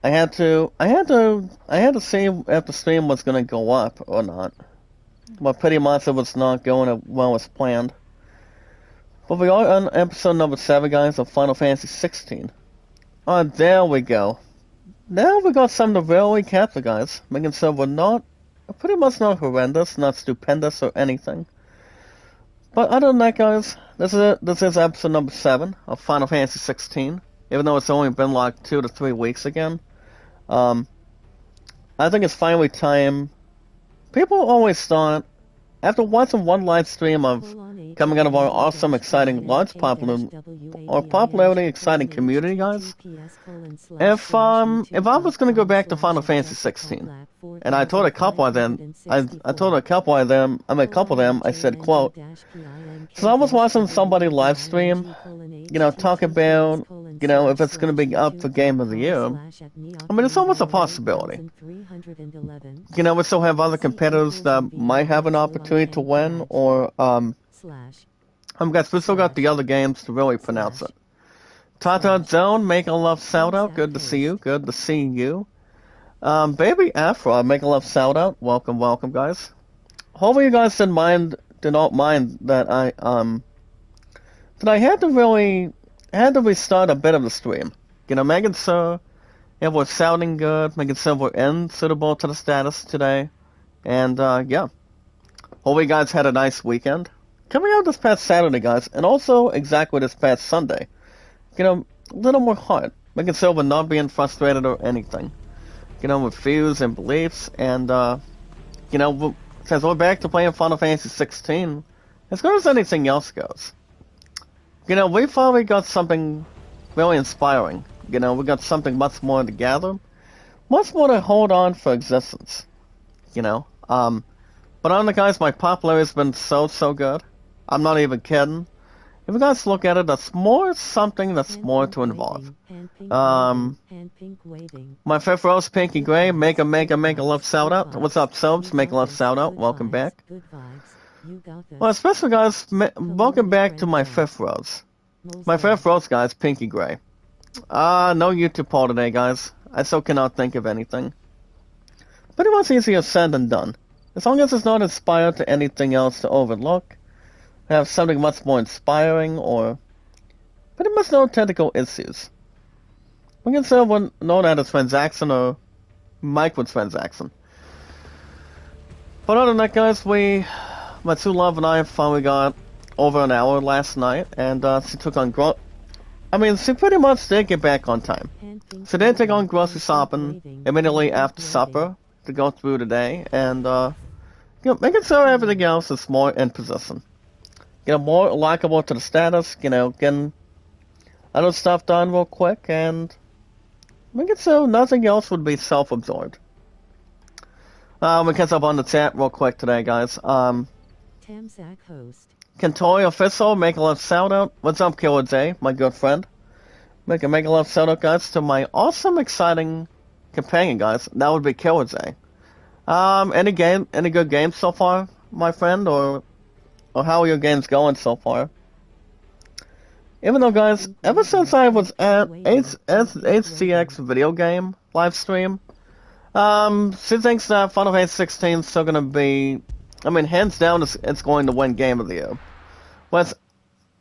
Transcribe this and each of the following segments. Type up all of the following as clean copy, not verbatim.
I had to see if the stream was gonna go up or not. But pretty much it was not going as well as planned. But we are on episode number 7, guys, of Final Fantasy 16. Oh, there we go. Now we got something to really capture, guys. Making sure we're not, pretty much not horrendous, not stupendous or anything. But other than that, guys, this is episode number 7 of Final Fantasy 16. Even though it's only been like 2 to 3 weeks again. Um, I think it's finally time. People always thought, after watching one live stream of coming out of our awesome, exciting, large popularity, exciting community, guys, if I was gonna go back to Final Fantasy 16, and I told a couple of them, a couple of them, I said, quote, so I was watching somebody live stream, talk about, if it's gonna be up for Game of the Year. I mean, it's almost a possibility. We still have other competitors that might have an opportunity to win, or, guys, we still got the other games to really pronounce it. Tata Zone, make a love shout out. Good to see you. Good to see you. Baby Afro, make a love shout out. Welcome, welcome, guys. Hopefully you guys did not mind that I had to restart a bit of the stream. Making sure it was sounding good, making sure we're in suitable to the status today. And, yeah. Hopefully you guys had a nice weekend. Coming out this past Saturday, guys, and also exactly this past Sunday. A little more hard. Making sure we're not being frustrated or anything. With views and beliefs, and, since we're back to playing Final Fantasy 16, as good as anything else goes. We finally got something really inspiring. We got something much more to gather, much more to hold on for existence. But on the guys, my popularity has been so good. I'm not even kidding. If you guys look at it, that's something that's more to involve. My fifth rose, Pinky Gray, make a love shout out. What's up, subs? Make a love shout out. Welcome back. Well, especially guys, welcome back to my fifth rose. My fifth rose, guys, Pinky Gray. No YouTube poll today, guys. I still cannot think of anything. Pretty much easier said than done. As long as it's not inspired to anything else to overlook, have something much more inspiring, or pretty much no technical issues. We can say one known as a transaction or microtransaction. But other than that, guys, my true love and I finally got over an hour last night, and she took on she pretty much did get back on time. She did take on grocery shopping immediately after supper to go through today, and making sure everything else is more in position. More likable to the status, getting other stuff done real quick, and making sure nothing else would be self-absorbed. We catch up on the chat real quick today, guys. Tamzak host. Kentori Official, make a love shout out. What's up, Killer J, my good friend? Make a love shout out, guys, to my awesome, exciting companion, guys. That would be Killer J. Any good games so far, my friend, or how are your games going so far? Even though, guys, ever since I was at HCX video game live stream, she thinks that Final Fantasy 16 is still gonna be, hands down, it's going to win Game of the Year. But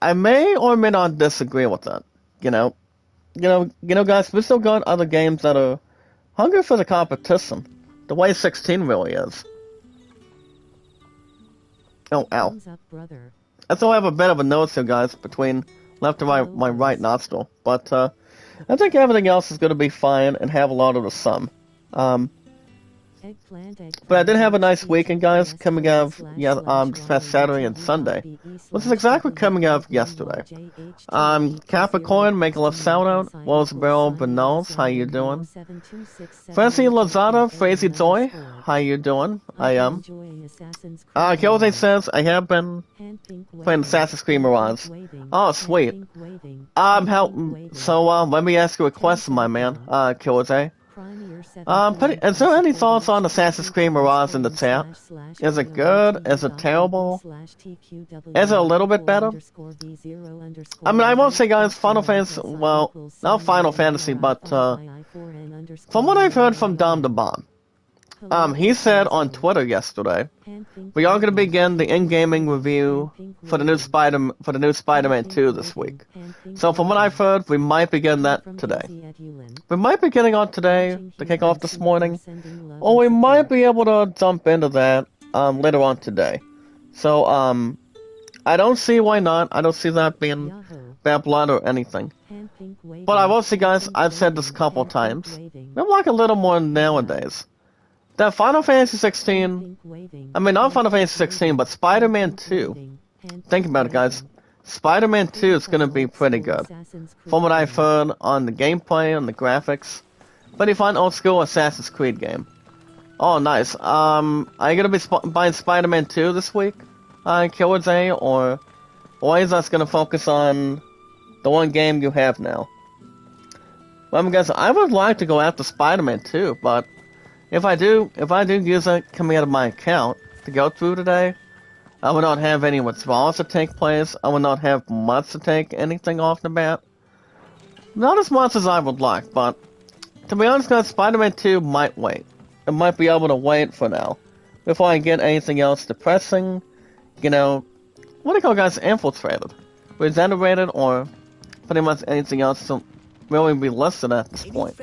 I may or may not disagree with that. Guys, we still got other games that are hungry for the competition, the way 16 really is. Oh, ow. I still have a bit of a nose here, guys, between left and my right nostril. But, I think everything else is going to be fine and have a lot of the sun. But I did have a nice weekend, guys, coming out of, this past Saturday and Sunday. Which is exactly coming out of yesterday. Capricorn, make a love shout out. Wells Barrel Benals, how you doing? Fancy Lazada, Crazy Joy, how you doing? I am. Kyoze says, I have been playing Assassin's Creed Mirage. Oh, sweet. So, let me ask you a question, my man, Kyoze. Is there any thoughts on Assassin's Creed Mirage in the chat? Is it good? Is it terrible? Is it a little bit better? I mean, I won't say, guys, Final Fantasy, well, not Final Fantasy, but from what I've heard from Dom the Bomb, he said on Twitter yesterday, we are going to begin the in-gaming review for the new Spider-Man 2 this week. So from what I've heard, we might begin that today. We might be getting on today to kick off this morning, or we might be able to jump into that later on today. So I don't see why not. I don't see that being bad blood or anything. But I will say, guys, I've said this a couple times. I'm like a little more nowadays. That Final Fantasy 16, I mean, not Final Fantasy 16, but Spider-Man 2. Think about it, guys. Spider-Man 2 is going to be pretty good. From what I've heard on the gameplay and the graphics. Pretty fun old school Assassin's Creed game. Oh, nice. Are you going to be buying Spider-Man 2 this week? Killer Day, or is that going to focus on the one game you have now? Well, guys, I would like to go after Spider-Man 2, but if I do use it coming out of my account to go through today, I will not have any withdrawals to take place. I will not have months to take anything off the bat. Not as much as I would like, but to be honest, guys, Spider-Man 2 might wait. It might be able to wait for now before I get anything else depressing. You know, what do you call guys, infiltrated, regenerated, or pretty much anything else to really be listed at this point.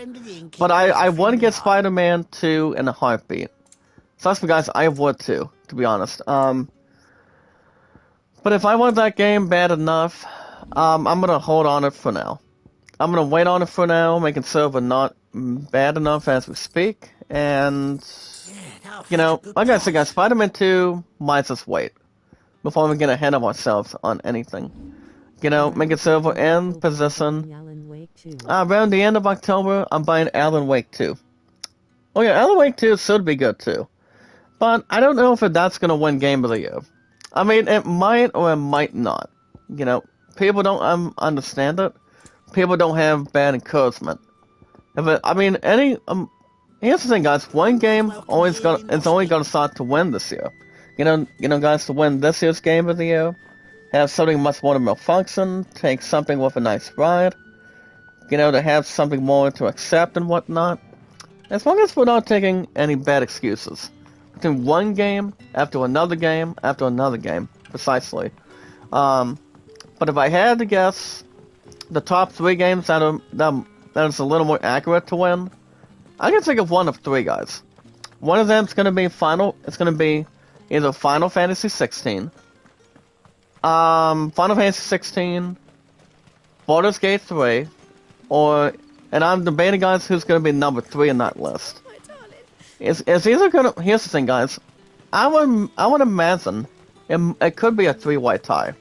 But I want to get Spider-Man 2 in a heartbeat. So that's for guys, I would too, to be honest. But if I want that game bad enough, I'm gonna hold on it for now. I'm gonna wait on it for now, make it server not bad enough as we speak, and you know, like I said, guys, Spider-Man 2 might just wait before we get ahead of ourselves on anything. You know, make it server in position. Around the end of October, I'm buying Alan Wake 2. Oh yeah, Alan Wake 2 should be good too. But I don't know if that's going to win Game of the Year. I mean, it might or it might not. You know, people don't understand it. People don't have bad encouragement. Here's the thing, guys. One game is only going to start to win this year. You know, guys, to win this year's Game of the Year, have something much more to malfunction, take something with a nice ride, you know, to have something more to accept and whatnot. As long as we're not taking any bad excuses. Between one game, after another game, after another game, precisely. But if I had to guess, the top 3 games that is a little more accurate to win, I can think of one of 3, guys. One of them is going to be either Final Fantasy 16, Final Fantasy 16, Baldur's Gate 3, and I'm debating, guys, who's going to be number 3 in that list. It's either going to, here's the thing, guys, I would imagine it could be a 3-way tie.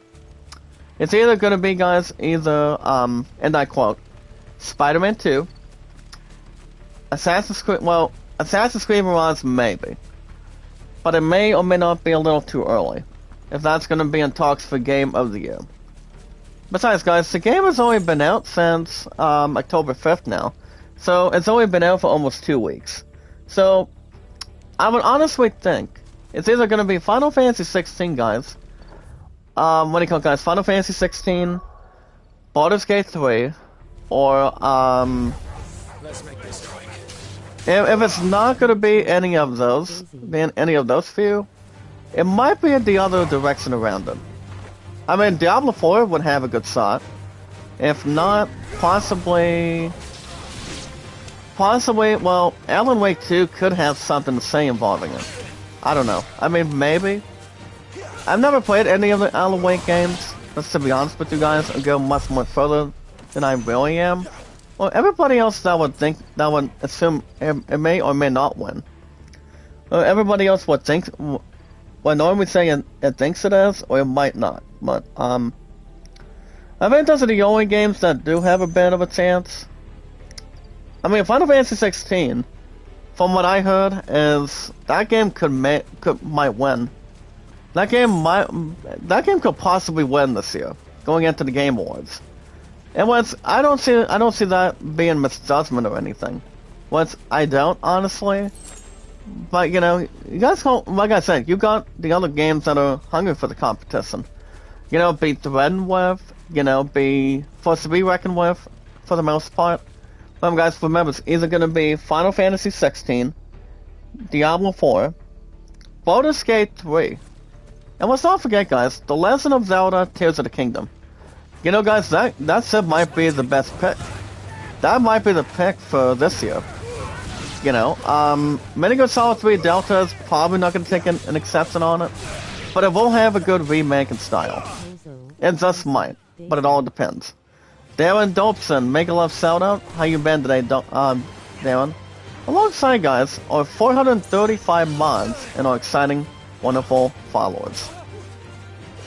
It's either going to be, guys, and I quote, Spider-Man 2, Assassin's Creed Mirage, maybe. But it may or may not be a little too early, if that's going to be in talks for Game of the Year. Besides, guys, the game has only been out since October 5th now, so it's only been out for almost 2 weeks. So, I would honestly think it's either going to be Final Fantasy 16, guys. What do you call it, guys? Final Fantasy 16, Baldur's Gate 3, or Let's make this quick. if it's not going to be any of those few, it might be the other direction around it. I mean, Diablo 4 would have a good shot. If not, possibly, well, Alan Wake 2 could have something to say involving it. I don't know. I mean, maybe. I've never played any of the Alan Wake games, let's to be honest with you guys, and go much more further than I really am. Well, everybody else that would assume it may or may not win. Everybody else would think, well, normally saying it thinks it is, or it might not. But, I think those are the only games that do have a bit of a chance. I mean, Final Fantasy 16, from what I heard, is that game might win. That game could possibly win this year, going into the Game Awards. And I don't see that being misjudgment or anything. What I don't, honestly. But, you know, you guys don't, like I said, you got the other games that are hungry for the competition. You know, be threatened with, you know, be forced to be reckoned with, for the most part. Guys, remember, it's either going to be Final Fantasy 16, Diablo 4, Baldur's Gate 3, and let's not forget, guys, The Legend of Zelda Tears of the Kingdom. You know, guys, that might be the best pick. That might be the pick for this year. You know, Metal Gear Solid 3 Delta is probably not going to take an exception on it, but it will have a good remake in style. It just might, but it all depends. Darren Dobson, Make a Love Zelda, how you been today, Darren? Alongside, guys, are 435 mods and our exciting, wonderful followers.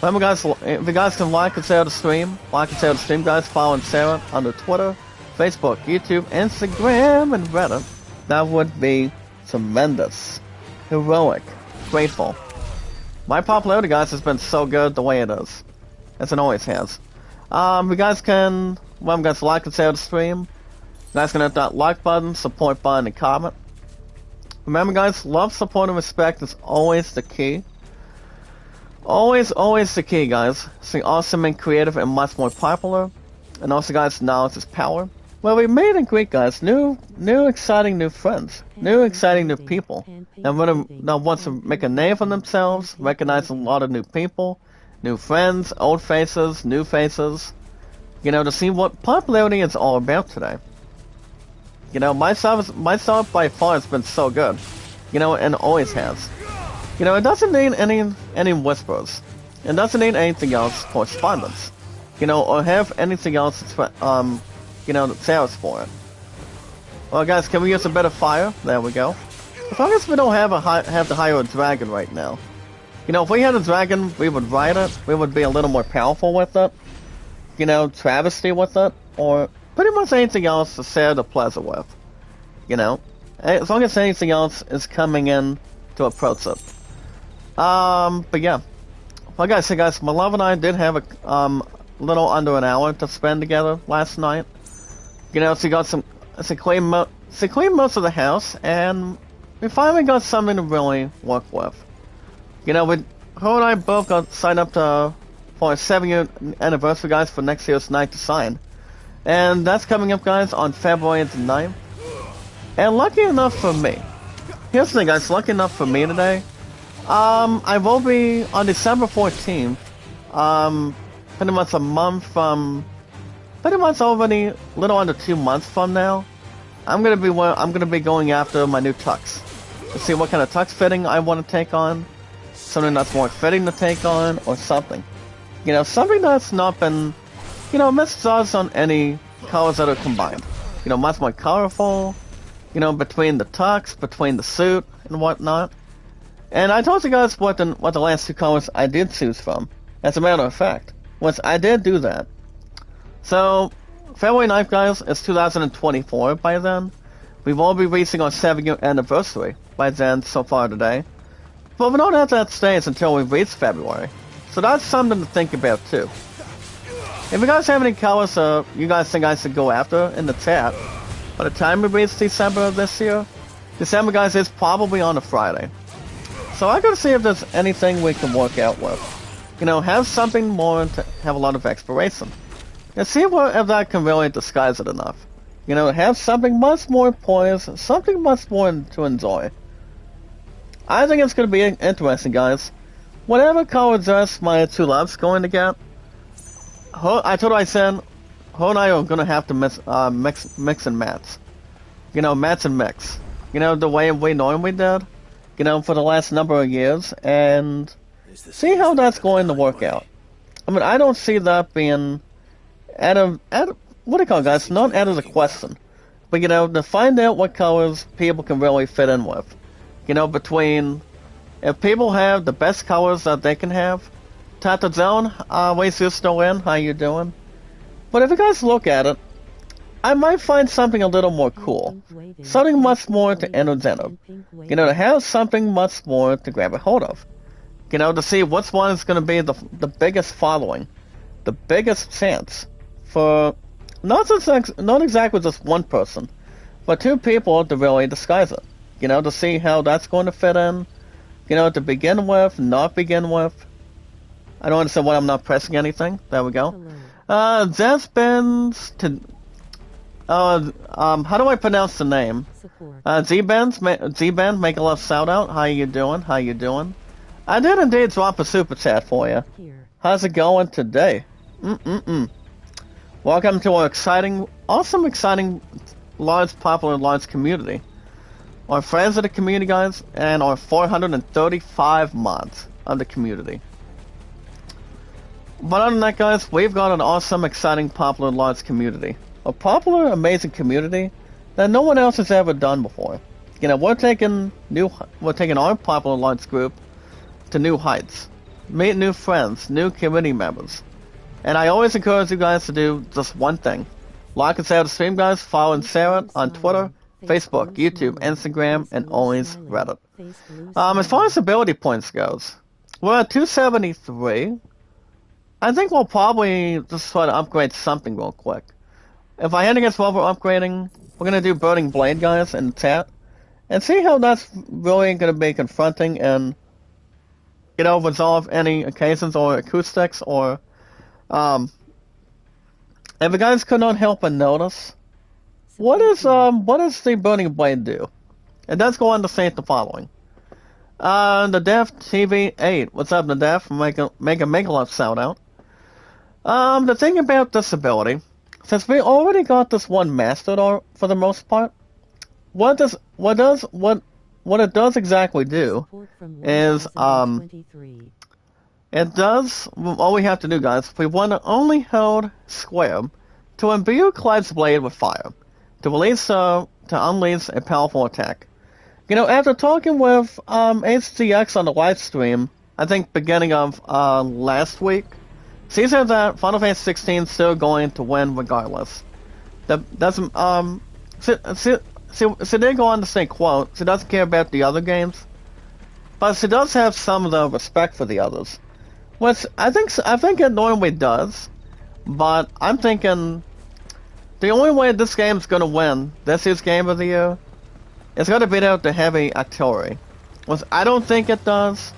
Remember, guys, if you guys can like and share the stream, guys, following Sarah under Twitter, Facebook, YouTube, Instagram, and Reddit. That would be tremendous, heroic, grateful. My popularity, guys, has been so good the way it is, as it always has. You guys can, guys, like and share the stream. You guys can hit that like button, support button, and comment. Remember, guys, love, support, and respect is always the key. Always the key, guys. Stay awesome and creative and much more popular. And also, guys, knowledge is power. Well, we meet and greet, guys, new exciting new friends, new exciting new people, and want to make a name for themselves, recognize a lot of new people, new friends, old faces, new faces, you know, to see what popularity is all about today. You know, myself by far has been so good, you know, and always has. You know, it doesn't need any whispers, it doesn't need anything else, correspondence, you know, or have anything else, you know, that sells for it. Well, guys, can we use a bit of fire? There we go. As long as we don't have to hire a dragon right now. You know, if we had a dragon, we would ride it. We would be a little more powerful with it. You know, travesty with it, or pretty much anything else to share the pleasure with. You know, as long as anything else is coming in to approach it. But yeah, like I said, guys, my love and I did have a little under an hour to spend together last night. You know, she cleaned most of the house, and we finally got something to really work with. You know, her and I both got signed up for a 7-year anniversary, guys, for next year's Night to Sign. And that's coming up, guys, on February the 9th. And lucky enough for me, here's the thing, guys, lucky enough for me today, I will be on December 14th, pretty much a month from, pretty much already a little under 2 months from now, I'm gonna be going after my new tux to see what kind of tux fitting I want to take on, something that's more fitting to take on, or something. You know, something that's not been, you know, missed us on any colors that are combined. You know, much more colorful, you know, between the tux, between the suit, and whatnot. And I told you guys what the last two colors I did choose from. As a matter of fact, once I did do that. So, February 9th, guys, is 2024 by then. We will be reaching our 7-year anniversary by then so far today. But we don't have that stage until we reach February. So that's something to think about too. If you guys have any colors you guys think I should go after in the chat, by the time we reach December of this year, December, guys, is probably on a Friday. So I gotta see if there's anything we can work out with. You know, have something more to have a lot of exploration. And see if that can really disguise it enough. You know, have something much more poised, something much more to enjoy. I think it's gonna be interesting, guys. Whatever color dress my two loves going to get, I told her, I said, her and I are gonna have to mix and match. You know, match and mix. You know, the way we normally did. You know, for the last number of years, and see how that's going to work out. I mean, I don't see that being what do you call it, guys? Not out of the question, but you know, to find out what colors people can really fit in with. You know, between if people have the best colors that they can have. Tata Zone, wait, you're still in? How you doing? But if you guys look at it, I might find something a little more cool. Something much more to entertain. You know, to have something much more to grab a hold of. You know, to see which one is going to be the biggest following. The biggest chance for not exactly just one person, for two people to really disguise it. You know, to see how that's going to fit in. You know, to begin with, not begin with. I don't understand why I'm not pressing anything. There we go. Zazbens to... how do I pronounce the name? Z-Bend, make a love shout out. How you doing? How you doing? I did indeed drop a super chat for you. How's it going today? Welcome to our exciting, large, popular, large community. Our friends of the community, guys, and our 435 mods of the community. But other than that, guys, we've got an awesome, exciting, popular, large community. A popular, amazing community that no one else has ever done before. You know, we're taking our popular, large group to new heights. Meet new friends, new community members. And I always encourage you guys to do just one thing. Like and share the stream, guys. Follow and share it on Twitter, Facebook, YouTube, Instagram, and always Reddit. As far as ability points goes, we're at 273. I think we'll probably just try to upgrade something real quick. If I hand against what we're upgrading, we're going to do Burning Blade, guys, in the chat. And see how that's really going to be confronting and, you know, resolve any occasions or acoustics or, if you guys could not help but notice, what does the Burning Blade do? It does go on to say the following. The Def TV8, what's up, the Def? Make a love shout out. The thing about this ability, since we already got this one mastered for the most part, what it does exactly do is it does all we have to do, guys. We want to only hold square to imbue Clyde's blade with fire, to unleash a powerful attack. You know, after talking with HCX on the live stream, I think beginning of last week, she said that Final Fantasy 16 is still going to win regardless. She did go on to say, quote, she doesn't care about the other games, but she does have some of the respect for the others. Which I think it normally does, but I'm thinking the only way this game's gonna win this year's Game of the Year is gonna beat out the heavy artillery. Which I don't think it does.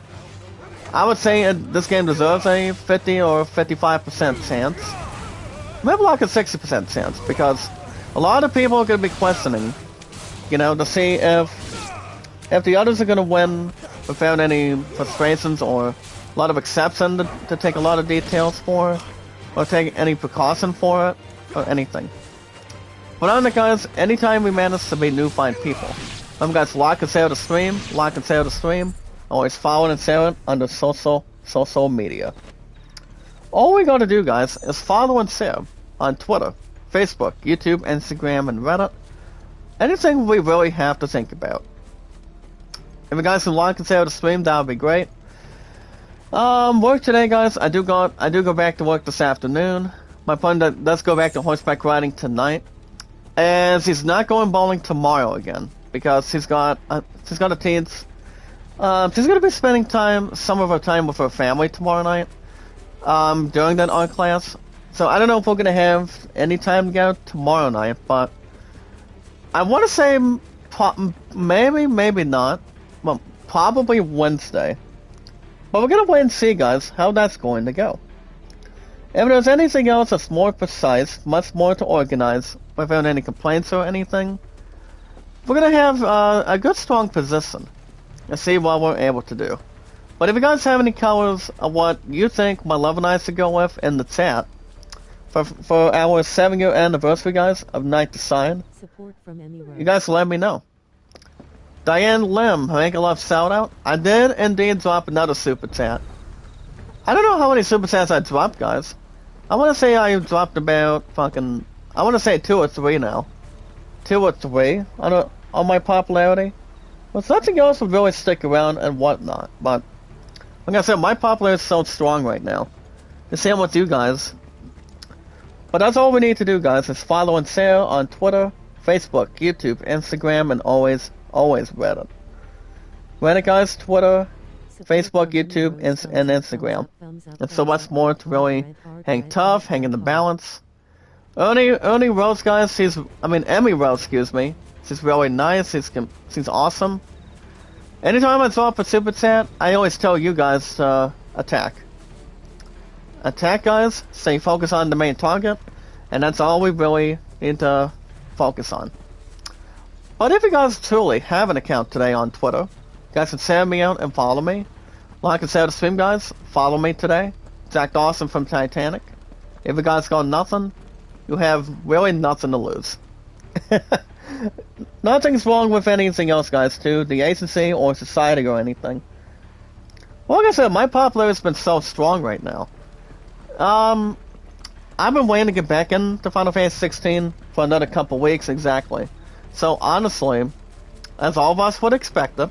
I would say this game deserves a 50 or 55% chance. Maybe like a 60% chance, because a lot of people are going to be questioning, you know, to see if the others are going to win without any frustrations or a lot of exception to take a lot of details for, or take any precaution for it, or anything. But other than that, guys, anytime we manage to meet new fine people, remember, guys, like and share the stream, always follow and share it under social media. All we gotta do, guys, is follow and share on Twitter, Facebook, YouTube, Instagram, and Reddit. Anything we really have to think about. If you guys can like and share the stream, that would be great. Work today, guys. I do go back to work this afternoon. My partner does go back to horseback riding tonight, as he's not going bowling tomorrow again because she's got a teens. She's gonna be spending some of her time with her family tomorrow night, during that art class. So I don't know if we're gonna have any time together tomorrow night, but I want to say maybe not. Well, probably Wednesday. But we're gonna wait and see, guys, how that's going to go. If there's anything else that's more precise, much more to organize, without any complaints or anything, we're gonna have a good strong position. And see what we're able to do. But if you guys have any colors of what you think my love and I should go with in the chat for our 7-year anniversary, guys, of Night Design, you guys let me know. Diane Lim, make a love shout out. I did indeed drop another super chat. I don't know how many super chats I dropped, guys. I want to say I dropped about I want to say 2 or 3 now. 2 or 3 on my popularity. Well, nothing else would really stick around and whatnot, but like I said, my popularity is so strong right now. The same with you guys. But that's all we need to do, guys, is follow and share on Twitter, Facebook, YouTube, Instagram, and always Reddit. Reddit, guys, Twitter, Facebook, YouTube, and Instagram. And so much more to really hang tough, hang in the balance. Ernie Rose, guys, Emmy Rose, excuse me. She's really nice. She's awesome. Anytime I throw up a super chat, I always tell you guys to attack. Attack, guys. Stay focused on the main target, and that's all we really need to focus on. But if you guys truly have an account today on Twitter, you guys can send me out and follow me. Like and share the stream, guys. Follow me today. Zach Dawson from Titanic. If you guys got nothing, you have really nothing to lose. Nothing's wrong with anything else, guys, too. The agency or society or anything. Well, like I said, my popularity has been so strong right now. I've been waiting to get back into Final Fantasy 16 for another couple weeks exactly. So honestly, as all of us would expect it,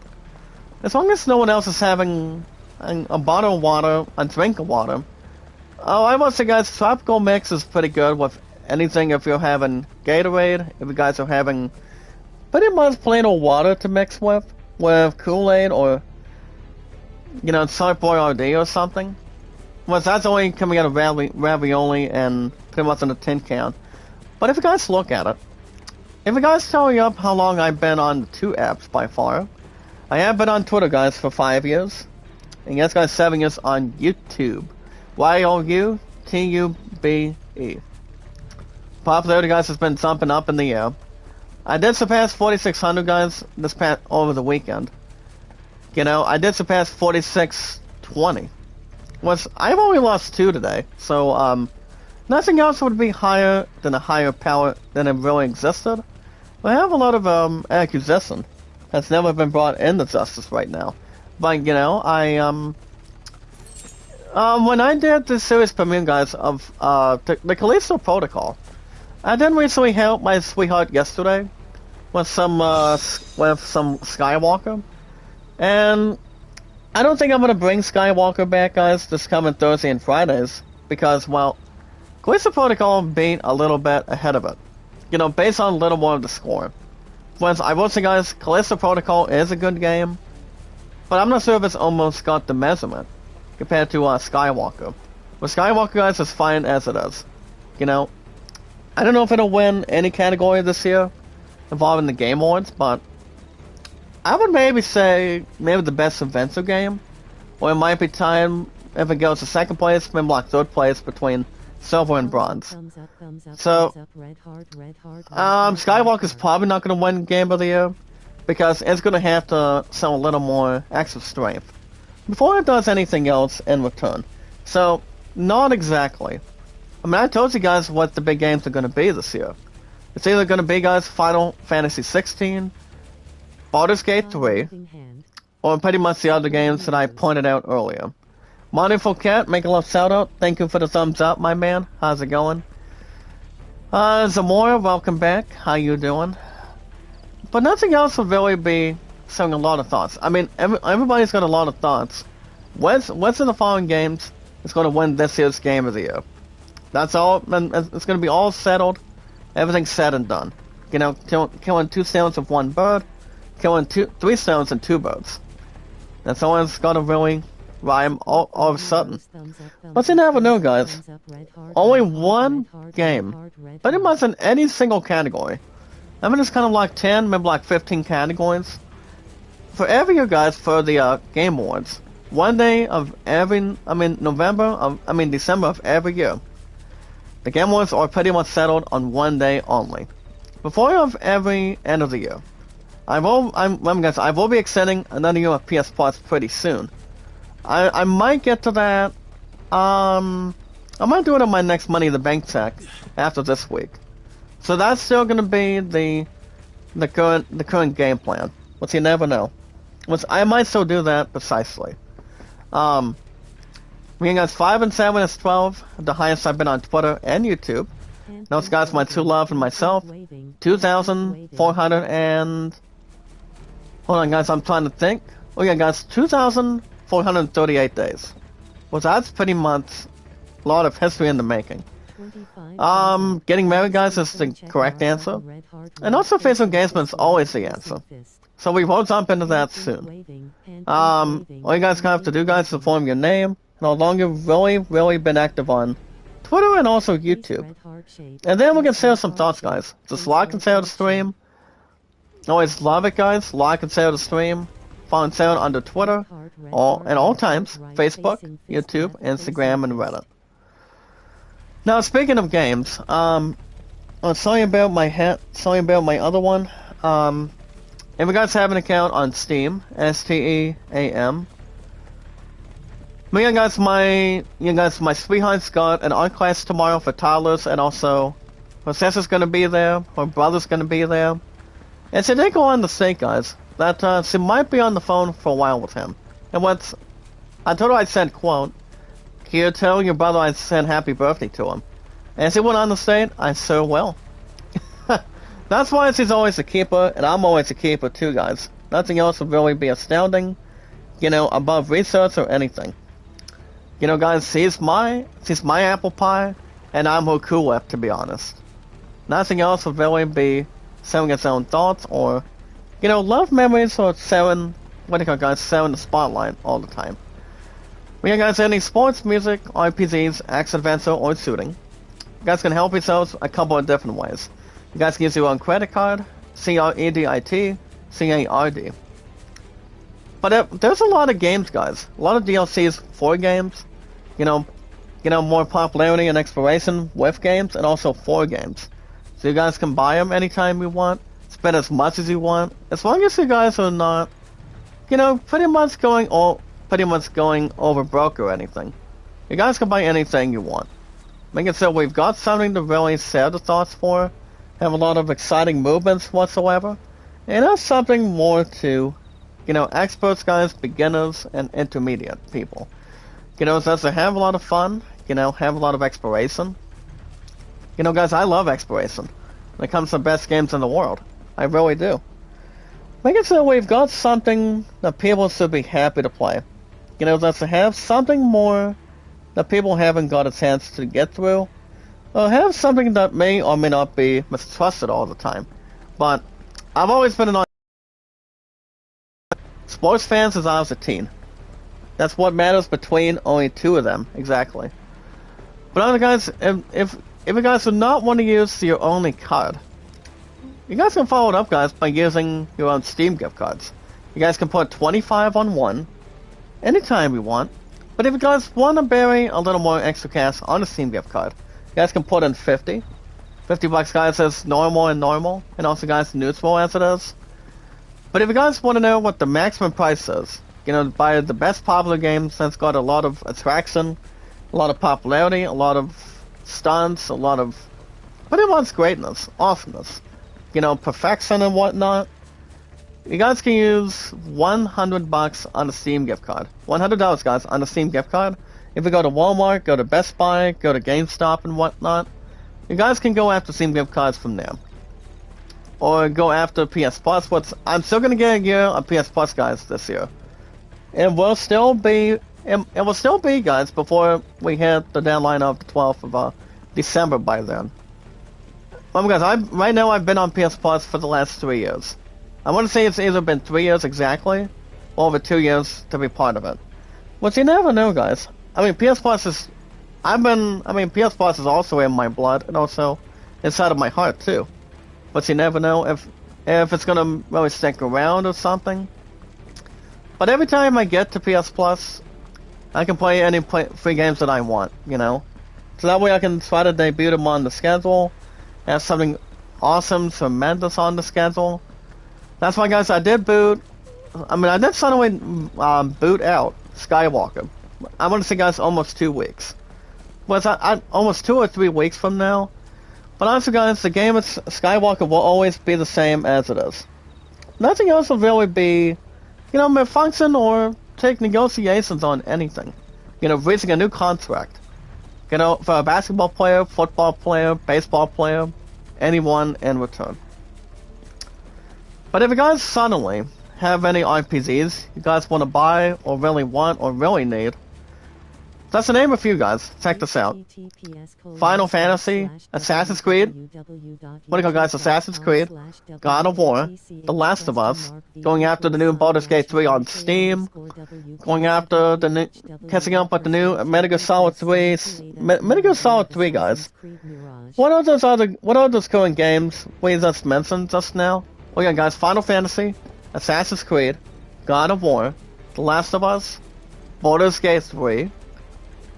as long as no one else is having a bottle of water, a drink of water, oh, I must say, guys, Tropical Mix is pretty good with anything. If you're having Gatorade, if you guys are having pretty much plain old water to mix with Kool-Aid or, you know, Soy Boy RD or something. Well, that's only coming out of ravioli and pretty much in a tin can. But if you guys look at it, if you guys tell me up how long I've been on the two apps by far, I have been on Twitter, guys, for 5 years. And yes, guys, 7 years on YouTube. YOUTUBE. Popularity, guys, has been jumping up in the air. I did surpass 4,600, guys, this past over the weekend. You know, I did surpass 4,620. I've only lost 2 today, so nothing else would be higher than a higher power than it really existed. But I have a lot of accusation that's never been brought into justice right now. But you know, when I did the series premiere, guys, of the Callisto Protocol, I did recently help my sweetheart yesterday with some Skywalker, and I don't think I'm gonna bring Skywalker back, guys, this coming Thursday and Fridays because, well, Callisto Protocol beat a little bit ahead of it, you know, based on a little more of the score. Once I will say, guys, Callisto Protocol is a good game, but I'm not sure if it's almost got the measurement compared to Skywalker. But Skywalker, guys, is fine as it is. You know, I don't know if it'll win any category this year involving the Game Awards, but I would maybe say maybe the best adventure game, or it might be time if it goes to second place, maybe like third place between silver and bronze. So, Skywalker's probably not going to win Game of the Year because it's going to have to show a little more extra strength before it does anything else in return. So, not exactly. I mean, I told you guys what the big games are going to be this year. It's either going to be, guys, Final Fantasy 16, Baldur's Gate 3, or pretty much the other games that I pointed out earlier. Wonderful Cat, make a love shout out. Thank you for the thumbs up, my man. How's it going? Zamora, welcome back. How you doing? But nothing else will really be showing a lot of thoughts. I mean, everybody's got a lot of thoughts. What's in the following games is going to win this year's Game of the Year? That's all. And it's going to be all settled. Everything's said and done. You know, killing 2 stones with 1 bird. Killing 3 stones and 2 birds. That's all it's going to really rhyme all of a sudden. But you never know, guys. Only one game. Pretty much in any single category. I mean, it's kind of like 10, maybe like 15 categories. For every year, guys, for the Game Awards, one day of every, December of every year, the Game Awards are pretty much settled on one day only. Before of every end of the year. I will be extending another year of PS Plus pretty soon. I might get to that. I might do it on my next Money in the Bank check after this week. So that's still gonna be the current game plan. Which you never know. Which I might still do that precisely. Me guys, 5 and 7 is 12, the highest I've been on Twitter and YouTube. Those guys, my true love and myself, 2,400 and... Hold on, guys, I'm trying to think. Oh yeah, guys, 2,438 days. Well, that's pretty much a lot of history in the making. Getting married, guys, is the correct answer. And also face engagement is always the answer. So we will jump into that soon. All you guys have to do, guys, is inform your name and how long you've really been active on Twitter and also YouTube. And then we can share some thoughts, guys. Just like and share the stream. Always love it, guys. Like and share the stream. Follow and share on the Twitter, and all times, Facebook, YouTube, Instagram, and Reddit. Now, speaking of games, sorry about my other one. If you guys have an account on Steam, STEAM, you guys, my sweetheart Scott and art class tomorrow for toddlers, and also her sister's gonna be there, her brother's gonna be there, and she did go on the state, guys, that she might be on the phone for a while with him. And I told her I said, quote, "Can you tell your brother I said happy birthday to him?" And she went on the state, "I sure will." That's why she's always a keeper, and I'm always a keeper too, guys. Nothing else would really be astounding, above research or anything. Guys, she's my apple pie, and I'm her Cool Whip, to be honest. Nothing else would really be showing its own thoughts, or, love memories, or showing the spotlight all the time. When you guys any sports, music, RPGs, action adventure, or shooting, you guys can help yourselves a couple of different ways. You guys can use your own credit card, CREDIT, CARD. But there's a lot of games, guys. A lot of DLCs for games. More popularity and exploration with games, and also for games. So you guys can buy them anytime you want, spend as much as you want, as long as you guys are not, pretty much going over broke or anything. You guys can buy anything you want. Make it so we've got something to really share the thoughts for, have a lot of exciting movements whatsoever, and have something more to, experts, guys, beginners, and intermediate people. So to have a lot of fun, have a lot of exploration. Guys, I love exploration. When it comes to the best games in the world. I really do. Make it so we've got something that people should be happy to play. That's to have something more that people haven't got a chance to get through, or have something that may or may not be mistrusted all the time. But I've always been an sports fan since I was a teen. That's what matters between only two of them, exactly. But other guys, if you guys do not want to use your only card, you guys can follow it up, guys, by using your own Steam gift cards. You guys can put 25 on one, anytime you want. But if you guys want to bury a little more extra cash on a Steam gift card, you guys can put in 50. 50 bucks, guys, as normal, and also, guys, neutral as it is. But if you guys want to know what the maximum price is, buy the best popular game that's got a lot of attraction, a lot of popularity, a lot of stunts, a lot of pretty much greatness, awesomeness, perfection and whatnot. You guys can use 100 bucks on a Steam gift card. $100, guys, on a Steam gift card. If you go to Walmart, go to Best Buy, go to GameStop and whatnot, you guys can go after Steam gift cards from there. Or go after PS Plus, I'm still gonna get a year of PS Plus, guys, this year. It will still be, guys, before we hit the deadline of the 12th of December by then. Guys, right now I've been on PS Plus for the last 3 years. I want to say it's either been 3 years exactly, or over 2 years to be part of it. But you never know, guys. PS Plus is, PS Plus is also in my blood, and also inside of my heart too. But you never know if it's gonna really stick around or something. But every time I get to PS Plus, I can play any free games that I want, So that way I can try to debut them on the schedule, have something awesome, tremendous on the schedule. That's why, guys, I did suddenly boot out Skywalker. I want to say, guys, almost 2 weeks. Well, it's almost 2 or 3 weeks from now. But honestly, guys, the game of Skywalker will always be the same as it is. Nothing else will really be, malfunction or take negotiations on anything. Reaching a new contract. For a basketball player, football player, baseball player, anyone in return. But if you guys suddenly have any RPGs you guys want to buy, or really want, or really need, that's the name of a few, guys. Check this out. Final Fantasy, Assassin's Creed, guys? Assassin's Creed, God of War, The Last of Us, going after the new Baldur's Gate 3 on Steam, going after catching up with the new Metal Gear Solid 3, Metal Gear Solid 3, guys. What are those current games we just mentioned just now? We got, guys, Final Fantasy, Assassin's Creed, God of War, The Last of Us, Baldur's Gate 3,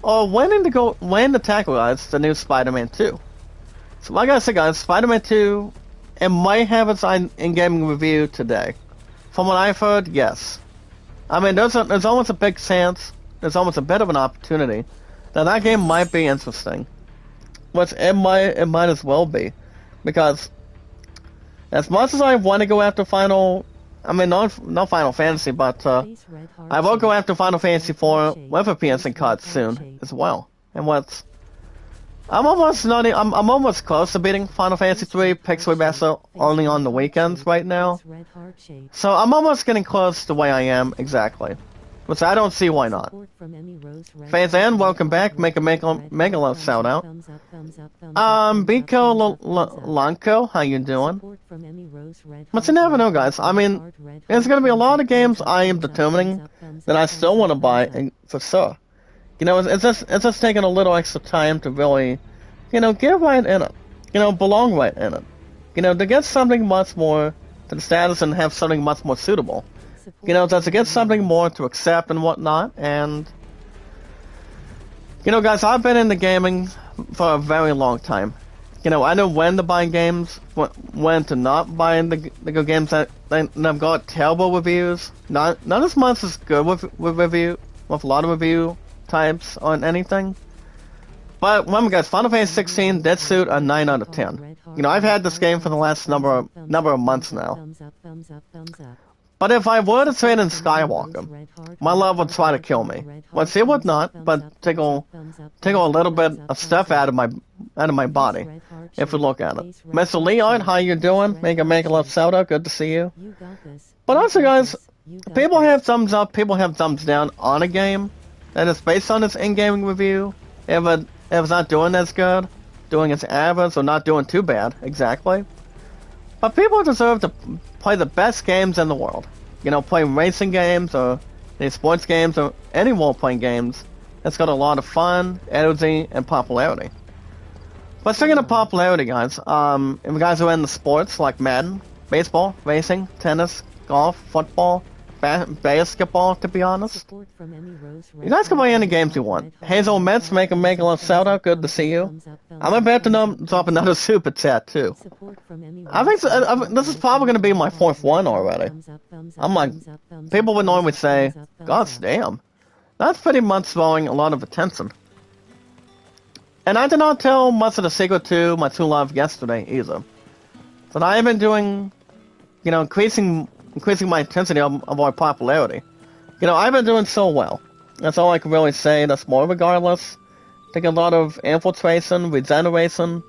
or when to tackle, guys, the new Spider-Man 2. So like I said, guys, Spider-Man 2, it might have its in-game review today. From what I've heard, yes. I mean, there's almost a big chance, there's almost a bit of an opportunity that game might be interesting. Which it might as well be, because as much as I want to go after not Final Fantasy, but I will go after Final Fantasy 4 with a PSN card soon as well. And I'm almost close to beating Final Fantasy 3 Pixel Remaster only on the weekends right now. So I'm almost getting close to where I am exactly. Which I don't see why not. Fans and welcome back. Make a Megalove shout out. Biko Lanko, how you doing? But you never know, guys. I mean, there's gonna be a lot of games I am determining that I still want to buy for sure. You know, it's just taking a little extra time to really, get right in it. Belong right in it. To get something much more to the status and have something much more suitable. To get something more to accept and whatnot, and guys, I've been into gaming for a very long time. I know when to buy games, when to not buy the good games that have got terrible reviews. Not as much as good with a lot of review types on anything. But remember, guys, Final Fantasy 16 Dead Suit a 9 out of 10. I've had this game for the last number of months now. But if I were to trade in Skywalker, my love would try to kill me. Well, it would not, but take a little bit of stuff out of my body, if we look at it. Mr. Leon, how you doing? Make a love shout out, good to see you. But also, guys, people have thumbs up, people have thumbs down on a game that is based on its in-game review. If it's not doing as good, doing its average, or not doing too bad, exactly. But people deserve to play the best games in the world. Play racing games or sports games or any role-playing games that's got a lot of fun, energy, and popularity. But speaking of popularity, guys, if you guys are into sports like Madden, baseball, racing, tennis, golf, football, basketball, to be honest, you guys can play any games you want. Hazel Metz, make a little shout out, good to see you. I'm about to drop another super chat too. I think this is probably going to be my 4th one already. I'm like, people would normally say, God damn, that's pretty much throwing a lot of attention. And I did not tell much of the secret to my true love yesterday either. But I have been doing, increasing my intensity of our popularity. I've been doing so well. That's all I can really say. That's more regardless. Take a lot of infiltration, regeneration,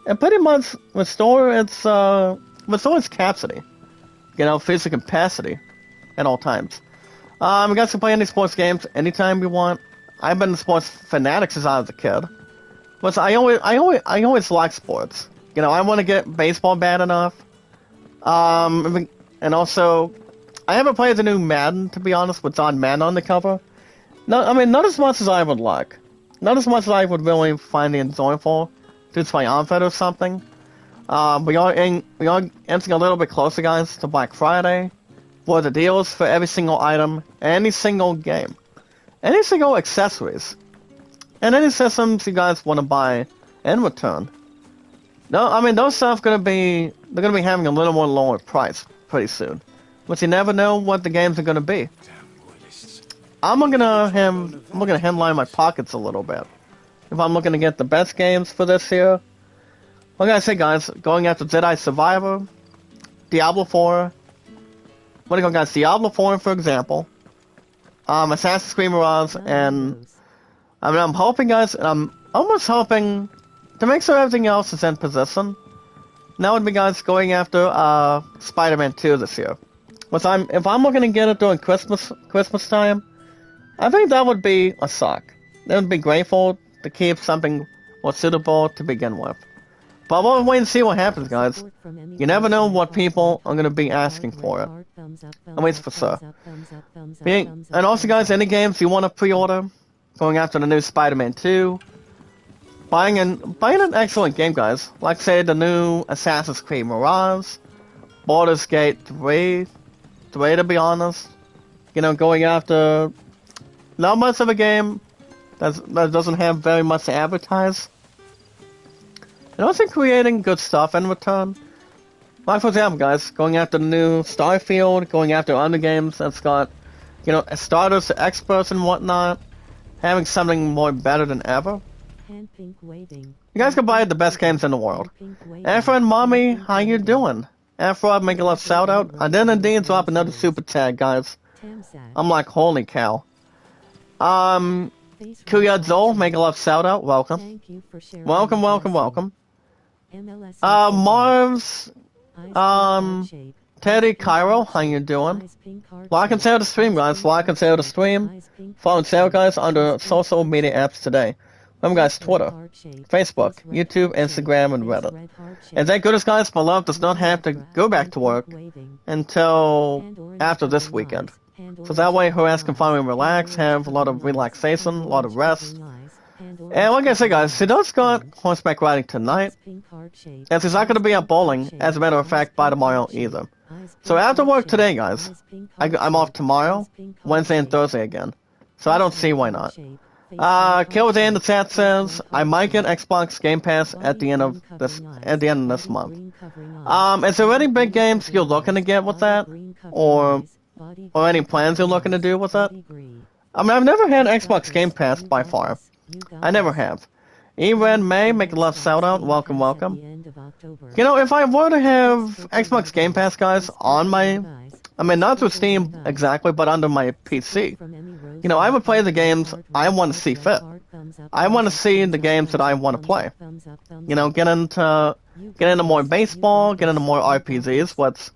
and pretty much restore its capacity. Physical capacity at all times. You guys can play any sports games anytime you want. I've been a sports fanatic since I was a kid. But I always liked sports. I want to get baseball bad enough. And also, I haven't played the new Madden, to be honest, with John Madden on the cover. Not as much as I would like. Not as much as I would really find it enjoyable to triumphant or something. We are inching a little bit closer, guys, to Black Friday, for the deals for every single item, any single game, any single accessories, and any systems you guys want to buy in return. Those stuff they're gonna be having a little more lower price pretty soon. But you never know what the games are gonna be. I'm gonna hemline my pockets a little bit. If I'm looking to get the best games for this year, like I say, guys, going after Jedi Survivor, Diablo 4. What do you go, guys? Diablo 4, for example. Assassin's Creed Mirage, and I'm hoping, guys, and I'm almost hoping to make sure everything else is in position. Now would be, guys, going after Spider-Man 2 this year. If I'm looking to get it during Christmas time, I think that would be a suck. That would be grateful to keep something more suitable to begin with. But we'll wait and see what happens, guys. You never know what people are going to be asking for it. At least for sure. And also, guys, any games you want to pre-order, going after the new Spider-Man 2, buying an excellent game, guys. Like, say, the new Assassin's Creed Mirage, Baldur's Gate 3 to be honest. You know, going after not much of a game that doesn't have very much to advertise. And also creating good stuff in return. Like for example, guys, going after the new Starfield, going after other games that's got, you know, starters to experts and whatnot, having something more better than ever. You guys can buy the best games in the world. Afro and Mommy, how you doing? Afro, make a love shout out. I did indeed drop another super tag, guys. I'm like, holy cow. Kuya Zol, make a love shout out. Welcome. Welcome. Marv's, Teddy Cairo, how you doing? Like and share the stream, guys. Like and share the stream. Follow and share, guys, under social media apps today. Remember, guys, Twitter, Facebook, YouTube, Instagram, and Reddit. And thank goodness, guys, my love does not have to go back to work until after this weekend. So that way, her ass can finally relax, have a lot of relaxation, a lot of rest. And like I said, guys, she does got horseback riding tonight, and she's not going to be at bowling, as a matter of fact, by tomorrow either. So after work today, guys, I'm off tomorrow, Wednesday and Thursday again. So I don't see why not. Killday in the chat says I might get Xbox Game Pass at the end of this month. Is there any big games you're looking to get with that, or any plans you're looking to do with that? I mean, I've never had Xbox Game Pass by far. I never have. E-Red May, make a love shout out. Welcome. You know, if I were to have Xbox Game Pass, guys, on my, I mean, not through Steam exactly, but under my PC, you know, I would play the games I want to see fit. I want to see the games that I want to play. You know, get into more baseball, get into more RPGs.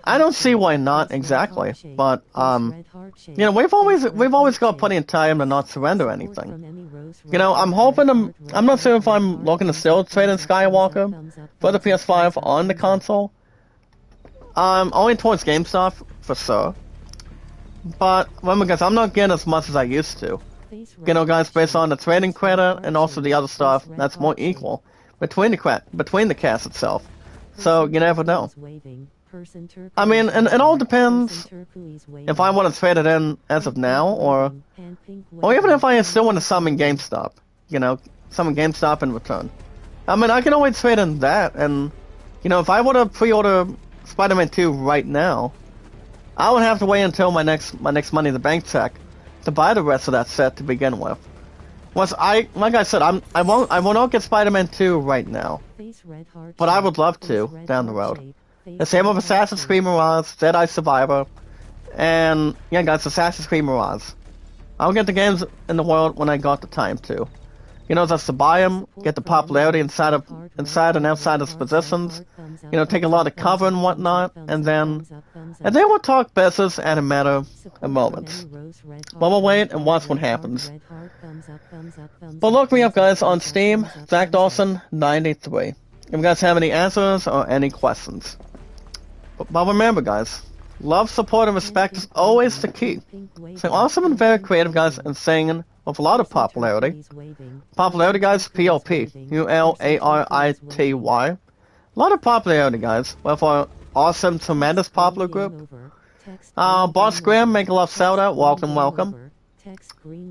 I don't see why not exactly, but you know, we've always got plenty of time to not surrender anything. You know, I'm not sure if I'm looking to still trade in Skywalker for the PS5 on the console. Only towards GameStop for sure. But remember, guys, I'm not getting as much as I used to. You know, guys, based on the trading credit and also the other stuff, that's more equal between the cast itself. So you never know. I mean, and it all depends if I want to trade it in as of now, or even if I still want to summon GameStop. You know, summon GameStop in return. I mean, I can always trade in that, and you know, if I were to pre-order Spider-Man 2 right now, I would have to wait until my next Money in the Bank check to buy the rest of that set to begin with. Like I said, I will not get Spider-Man 2 right now, but I would love to down the road. The same with Assassin's Creed Mirage, Jedi Survivor, and yeah, guys, Assassin's Creed Mirage. I'll get the games in the world when I got the time to. You know, just to buy them, get the popularity inside and outside of positions. You know, take a lot of cover and whatnot, and then we'll talk business at a matter of moments. But we'll wait and watch what happens. But look me up, guys, on Steam, Zach Dawson 93. If you guys have any answers or any questions. But remember, guys, love, support, and respect is always the key. So awesome and very creative, guys, and singing with a lot of popularity. Popularity, guys, P-O-P, U-L-A-R-I-T-Y. A lot of popularity, guys, with our awesome, tremendous popular group. Boss Graham, make a love shout out, welcome.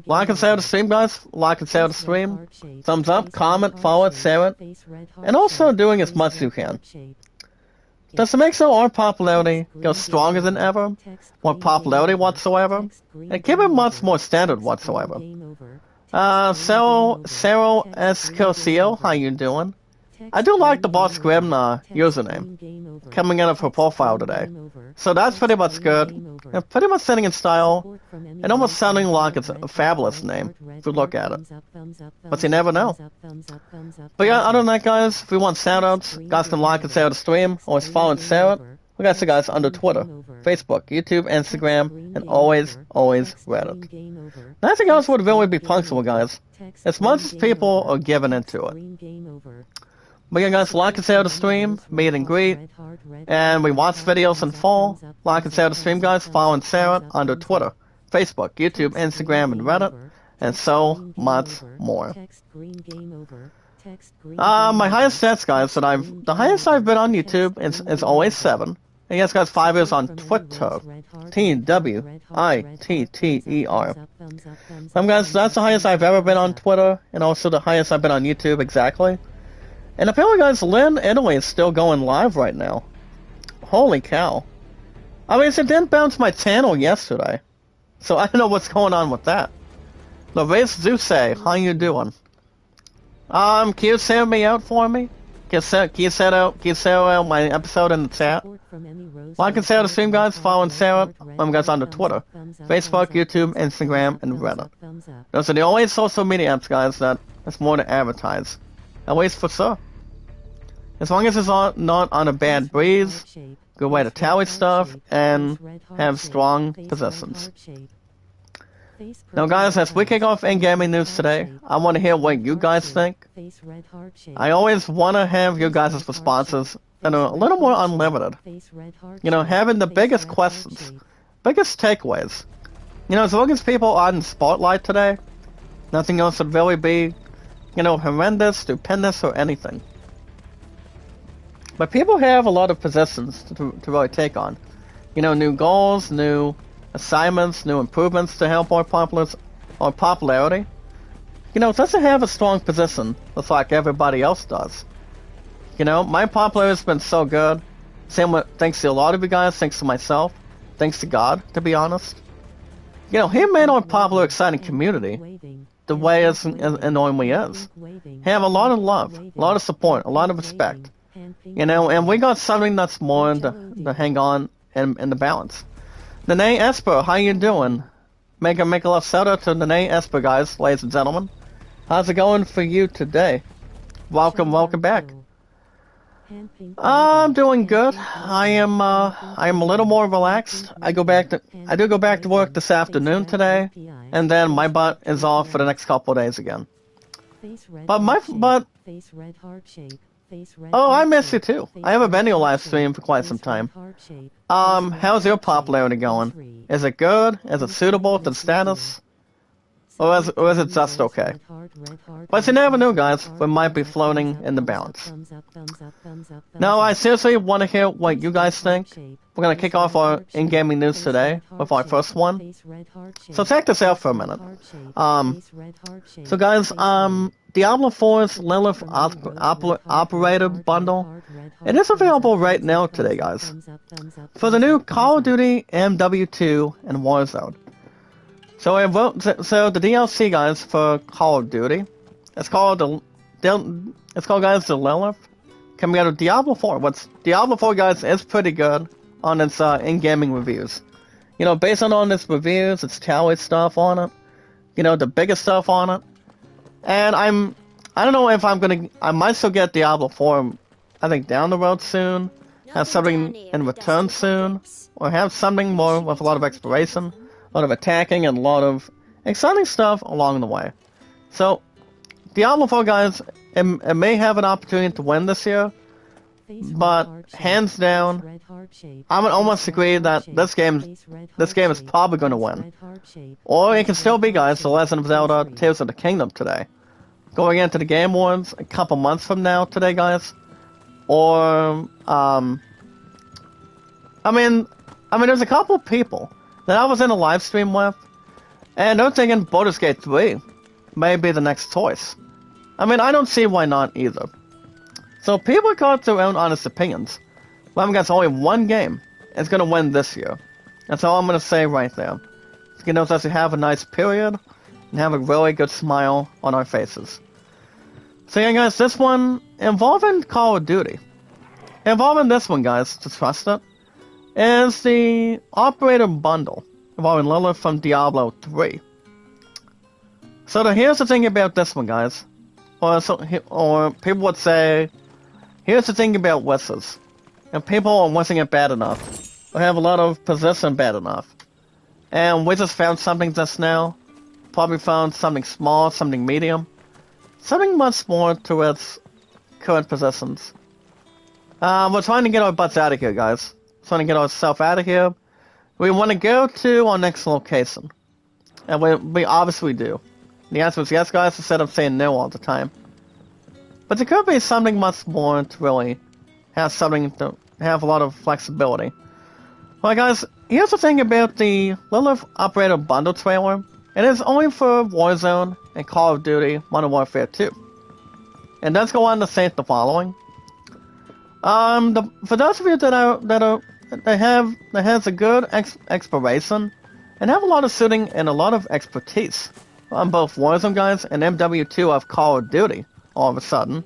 Like and share the stream, guys, like and share the stream. Thumbs up, comment, follow it, share it. And also doing as much as you can. Does it make so our popularity go stronger than ever? More popularity whatsoever? And keep it much more standard whatsoever. Sarah Escocio, how you doing? I do like the Boss Grim username coming out of her profile today. So that's pretty much good. And pretty much setting in style and almost sounding like it's a fabulous name if you look at it. But you never know. But yeah, other than that, guys, if we want shoutouts, guys can like and share the stream, always follow and share it. We got you guys under Twitter, Facebook, YouTube, Instagram, and always Reddit. Nothing else would really be punctual, guys, as much as people are giving into it. But yeah, guys, like and share the stream, meet and greet, and we watch videos in full. Like and share the stream, guys, follow and share it under Twitter, Facebook, YouTube, Instagram, and Reddit, and so much more. My highest stats, guys, the highest I've been on YouTube is always 7. And yes, guys, 5 is on Twitter. Twitter. Guys, that's the highest I've ever been on Twitter, and also the highest I've been on YouTube, exactly. And apparently, guys, Lynn Italy is still going live right now. Holy cow. I mean, it didn't bounce my channel yesterday. So I don't know what's going on with that. Larace Zeuse, how you doing? Can you send me out for me? Can you send out my episode in the chat? Like and share the stream, guys. Follow Sarah. Guys on the Twitter, Facebook, YouTube, Instagram, and Reddit. Those are the only social media apps, guys, that is more to advertise. At least for sure. As long as it's not on a bad breeze, good way to tally stuff, and have strong positions. Now, guys, as we kick off in-gaming news today, I want to hear what you guys think. I always want to have your guys' responses that are a little more unlimited. You know, having the biggest questions, biggest takeaways. You know, as long as people are in spotlight today, nothing else would really be, you know, horrendous, stupendous, or anything. But people have a lot of positions to really take on. You know, new goals, new assignments, new improvements to help our popularity. You know, it doesn't have a strong position just like everybody else does. You know, my popularity has been so good. Thanks to a lot of you guys, thanks to myself, thanks to God, to be honest. You know, He made our popular, exciting community the way it normally is. Have a lot of love, a lot of support, a lot of respect. You know, and we got something that's more to hang on in the balance. Nene Esper, how you doing? Make a love shout out to Nene Esper, guys, ladies and gentlemen. How's it going for you today? Welcome back. I'm doing good. I am a little more relaxed. I do go back to work this afternoon today, and then my butt is off for the next couple of days again. Oh, I miss you too. I haven't been to your live stream for quite some time. How's your popularity going? Is it good? Is it suitable to the status? Or is it just okay? But you never know, guys. We might be floating in the balance. Now, I seriously want to hear what you guys think. We're going to kick off our in-gaming news today with our first one. So check this out for a minute. So guys, Diablo 4's Lilith Operator Bundle, it is available right now today, guys, for the new Call of Duty MW2 and Warzone. So the DLC, guys, for Call of Duty, it's called guys the Lilith, coming out of Diablo 4. Diablo 4, guys, is pretty good on its in-gaming reviews. You know, based on its reviews, its tally stuff on it, you know, the biggest stuff on it. And I don't know if I might still get Diablo 4, I think, down the road soon, have something in return soon, or have something more with a lot of exploration, a lot of attacking, and a lot of exciting stuff along the way. So, Diablo 4, guys, it may have an opportunity to win this year, but hands down, I would almost agree that this game is probably going to win. Or it can still be, guys, The Legend of Zelda Tears of the Kingdom today. Going into the Game Awards a couple months from now today, guys. Or, I mean, there's a couple people that I was in a live stream with, and they're thinking Baldur's Gate 3 may be the next choice. I mean, I don't see why not either. So people got their own honest opinions. Well, guys, only one game is going to win this year. That's all I'm going to say right there. You know, just to have a nice period and have a really good smile on our faces. So yeah, guys, this one involving Call of Duty. Involving this one, guys, to trust it, is the Operator Bundle involving Lilith from Diablo 3. So here's the thing about this one, guys. Or people would say, here's the thing about wishes. And people are wishing it bad enough. Or have a lot of position bad enough. And we just found something just now. Probably found something small, something medium. Something much more to its current positions. We're trying to get our butts out of here, guys. Trying to get ourselves out of here. We want to go to our next location. And we obviously do. The answer is yes, guys, instead of saying no all the time. But there could be something much more to really have something to have a lot of flexibility. Well, guys, here's the thing about the Lilith Operator Bundle trailer. It is only for Warzone and Call of Duty Modern Warfare 2. And let's go on to say the following. For those of you that has a good exploration and have a lot of shooting and a lot of expertise on both Warzone guys and MW2 of Call of Duty, all of a sudden,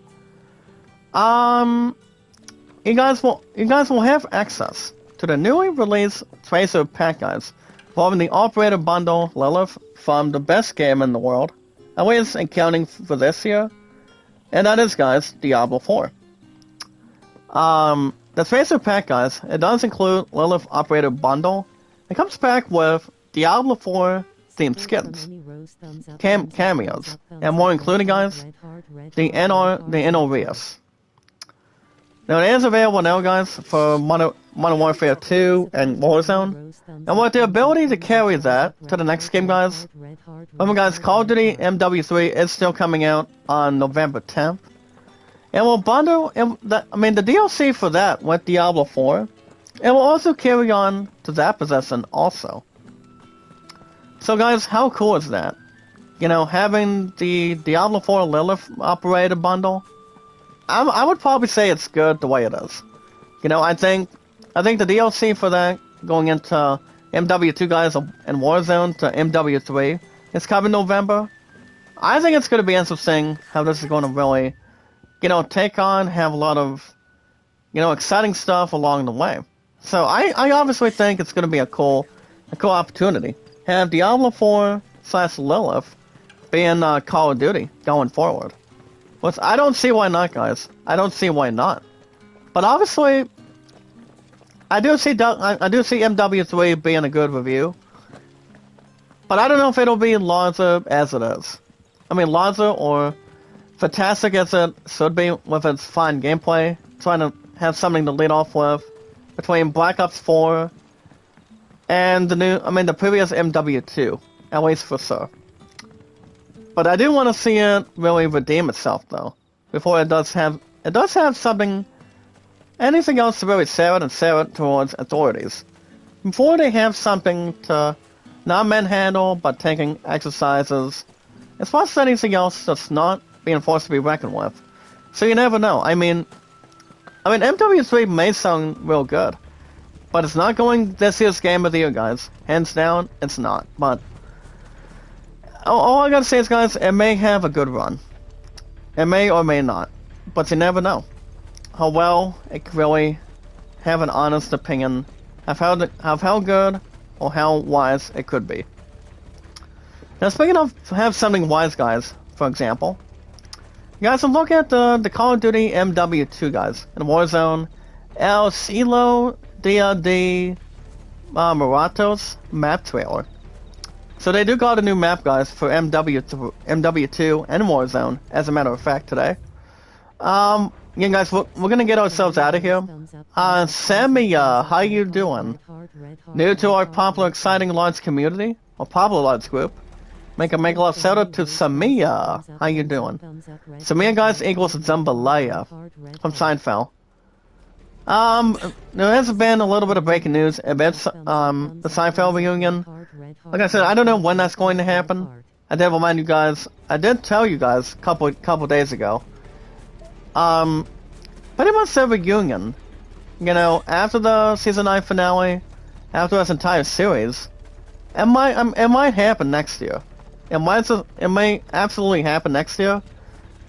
you guys will have access to the newly released Tracer Pack guys, involving the Operator Bundle Lilith from the best game in the world, at least accounting for this year, and that is, guys, Diablo 4. The Tracer Pack, guys, it does include Lilith Operator Bundle. It comes back with Diablo 4 themed skins, cameos, and more including, guys, the NRES. Now it is available now, guys, for Modern Warfare 2 and Warzone, and with the ability to carry that to the next game, guys. Remember, guys, Call of Duty MW3 is still coming out on November 10th. And we'll bundle, the DLC for that with Diablo 4. And we'll also carry on to that possession also. So guys, how cool is that? You know, having the Diablo 4 Lilith Operator Bundle, I would probably say it's good the way it is. You know, I think the DLC for that, going into MW2 guys and Warzone to MW3, is coming November. I think it's going to be interesting how this is going to really, you know, take on, have a lot of, you know, exciting stuff along the way. So I obviously think it's going to be a cool opportunity. Have Diablo 4 / Lilith being Call of Duty going forward. Which I don't see why not, guys. I don't see why not. But obviously, I do see MW3 being a good review. But I don't know if it'll be larger as it is. I mean, larger or fantastic as it should be with its fine gameplay, trying to have something to lead off with between Black Ops 4 and the previous MW2, at least for sure. But I do want to see it really redeem itself, though, before it does have something, anything else to really sell it towards authorities. Before they have something to not manhandle, but taking exercises, as far as anything else that's not being forced to be reckoned with. So you never know. I mean, MW3 may sound real good, but it's not going this year's Game of the Year, guys. Hands down, it's not. But all I gotta say is, guys, it may have a good run. It may or may not, but you never know how well it could really have an honest opinion of how good or how wise it could be. Now, speaking of have something wise, guys, for example, you guys will look at the Call of Duty MW2, guys, in Warzone, El Cielo Dia de Muertos map trailer. So they do got a new map, guys, for MW2 and Warzone, as a matter of fact, today. Again, guys, we're gonna get ourselves out of here. Samia, how you doing? New to our popular, exciting large community, or popular large group. Make a love shout out to Samia. How you doing? Samia, guys, equals Zambalaya from Seinfeld. There has been a little bit of breaking news about the Seinfeld reunion. Like I said, I don't know when that's going to happen. I did remind you guys. I did tell you guys a couple days ago. Pretty much the reunion. You know, after the season 9 finale, after this entire series, it might happen next year. It may absolutely happen next year.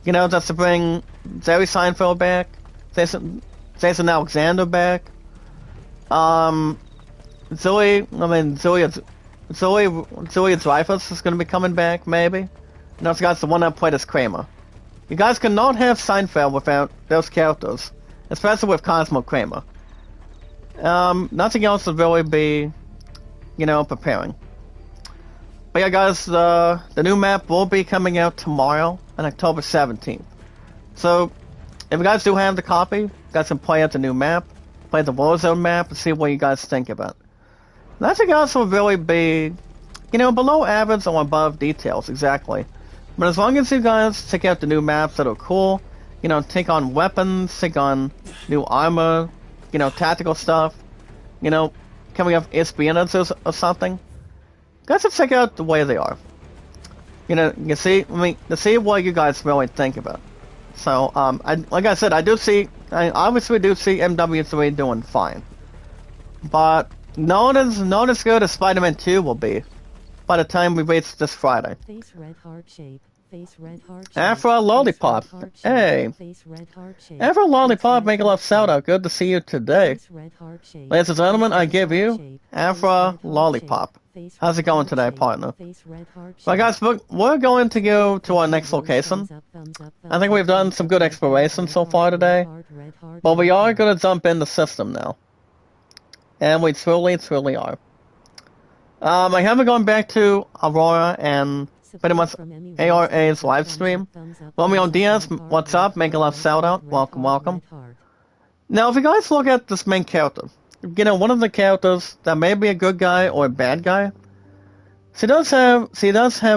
You know, just to bring Jerry Seinfeld back, Jason Alexander back, Zoe Dreyfus is going to be coming back, maybe. And those guys, the one that played as Kramer. You guys cannot have Seinfeld without those characters, especially with Cosmo Kramer. Nothing else would really be, you know, preparing. But yeah, guys, the new map will be coming out tomorrow on October 17th. So, if you guys do have the copy, you guys can play out the new map, play the Warzone map, and see what you guys think about. Nothing else will really be, you know, below average or above details, exactly. But as long as you guys check out the new maps that are cool, you know, take on weapons, take on new armor, you know, tactical stuff, you know, coming up espionage or something. Guys, let's check out the way they are. You know, you see, I mean, to see what you guys really think about. So, like I said, I obviously do see MW3 doing fine. But not as good as Spider-Man 2 will be by the time we reach this Friday. Face red heart shape. Face red heart shape. Afro Lollipop. Hey. Face red heart shape. Afro Lollipop, make a love shout out. Good to see you today. Ladies and gentlemen, I give you Afro Lollipop. How's it going today, partner? Well, guys, we're going to go to our next location. I think we've done some good exploration so far today. But we are going to jump in the system now. And we truly are. I haven't gone back to Aurora and pretty much ARA's live stream. Romeo Diaz, what's up? Make a love shout out. Welcome. Now, if you guys look at this main character, you know, one of the characters that may be a good guy or a bad guy, she does have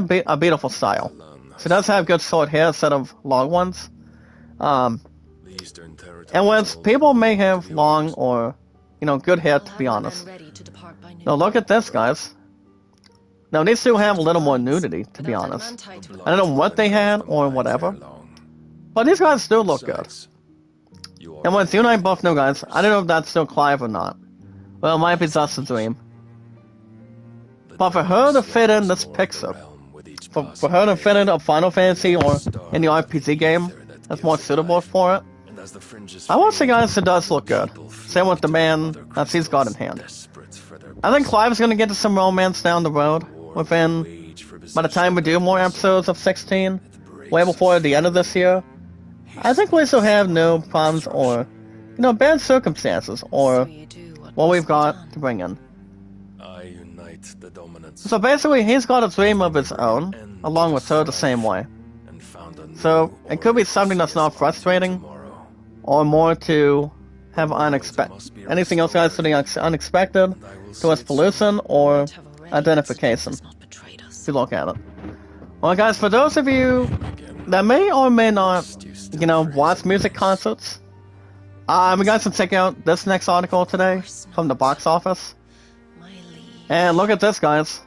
a beautiful style. She does have good short hair instead of long ones. And whereas people may have long or, you know, good hair, to be honest. Now look at this, guys. Now these two have a little more nudity, to be honest. I don't know what they had or whatever, but these guys do look good. And once you and I both know, guys, I don't know if that's still Clive or not. Well, it might be just a dream. But for her to fit in this picture, for her to fit in a Final Fantasy or any RPG game that's more suitable for it, I will say, guys, it does look good. Same with the man that she's got in hand. I think Clive's gonna get to some romance down the road by the time we do more episodes of 16, way before the end of this year. I think we still have no problems or, you know, bad circumstances or what we've got to bring in. So basically, he's got a dream of his own, along with her the same way. So it could be something that's not frustrating, or more to have anything else, guys, to the unexpected, towards pollution or identification, if you look at it. Well, guys, for those of you that may or may not, you know, watch music concerts, you guys can check out this next article today from the box office. And look at this, guys.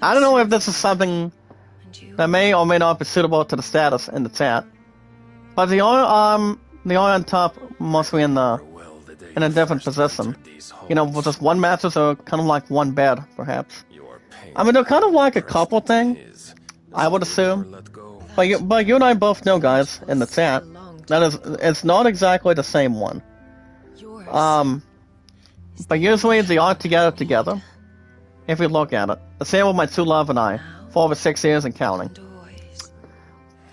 I don't know if this is something that may or may not be suitable to the status in the chat, but they are on top, mostly in a different position. You know, with just one mattress or kind of like one bed, perhaps. I mean, they're kind of like a couple thing, I would assume. But you and I both know, guys, in the chat, that it's not exactly the same one. But usually they are together, if we look at it. The same with my true love and I, for over 6 years and counting.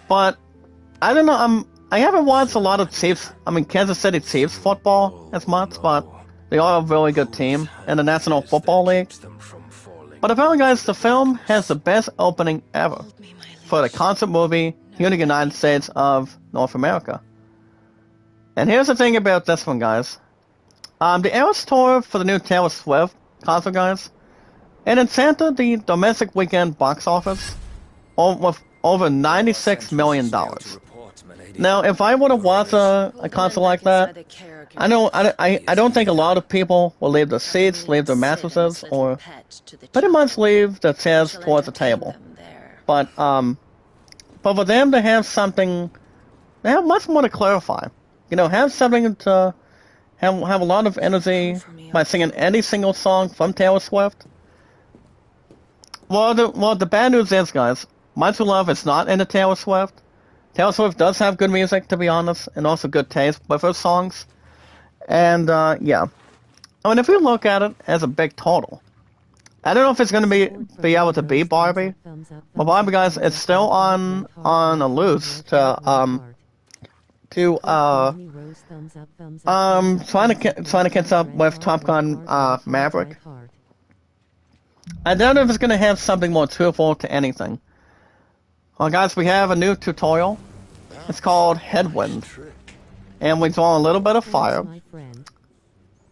But, I don't know, I haven't watched a lot of Kansas City Chiefs football as much, but they are a really good team in the National Football League. But apparently, guys, the film has the best opening ever for the concert movie here in the United States of North America. And here's the thing about this one, guys. The Eras Tour for the new Taylor Swift concert, guys, and in Santa, the domestic weekend box office, with over $96 million. Now, if I were to watch a concert like that, I don't think a lot of people will leave their seats, leave their mattresses, or pretty much leave their chairs towards the table. But for them to have something, they have much more to clarify. You know, have something to have a lot of energy by singing any single song from Taylor Swift. Well, the bad news is, guys, My True Love is not into Taylor Swift. Taylor Swift does have good music, to be honest, and also good taste with her songs. And, yeah. I mean, if you look at it as a big total, I don't know if it's going to be able to beat Barbie. But Barbie, guys, it's still on a loose to trying to catch up with Top Gun Maverick. I don't know if it's going to have something more truthful to anything. Well, guys, we have a new tutorial. It's called Headwind. And we draw a little bit of fire.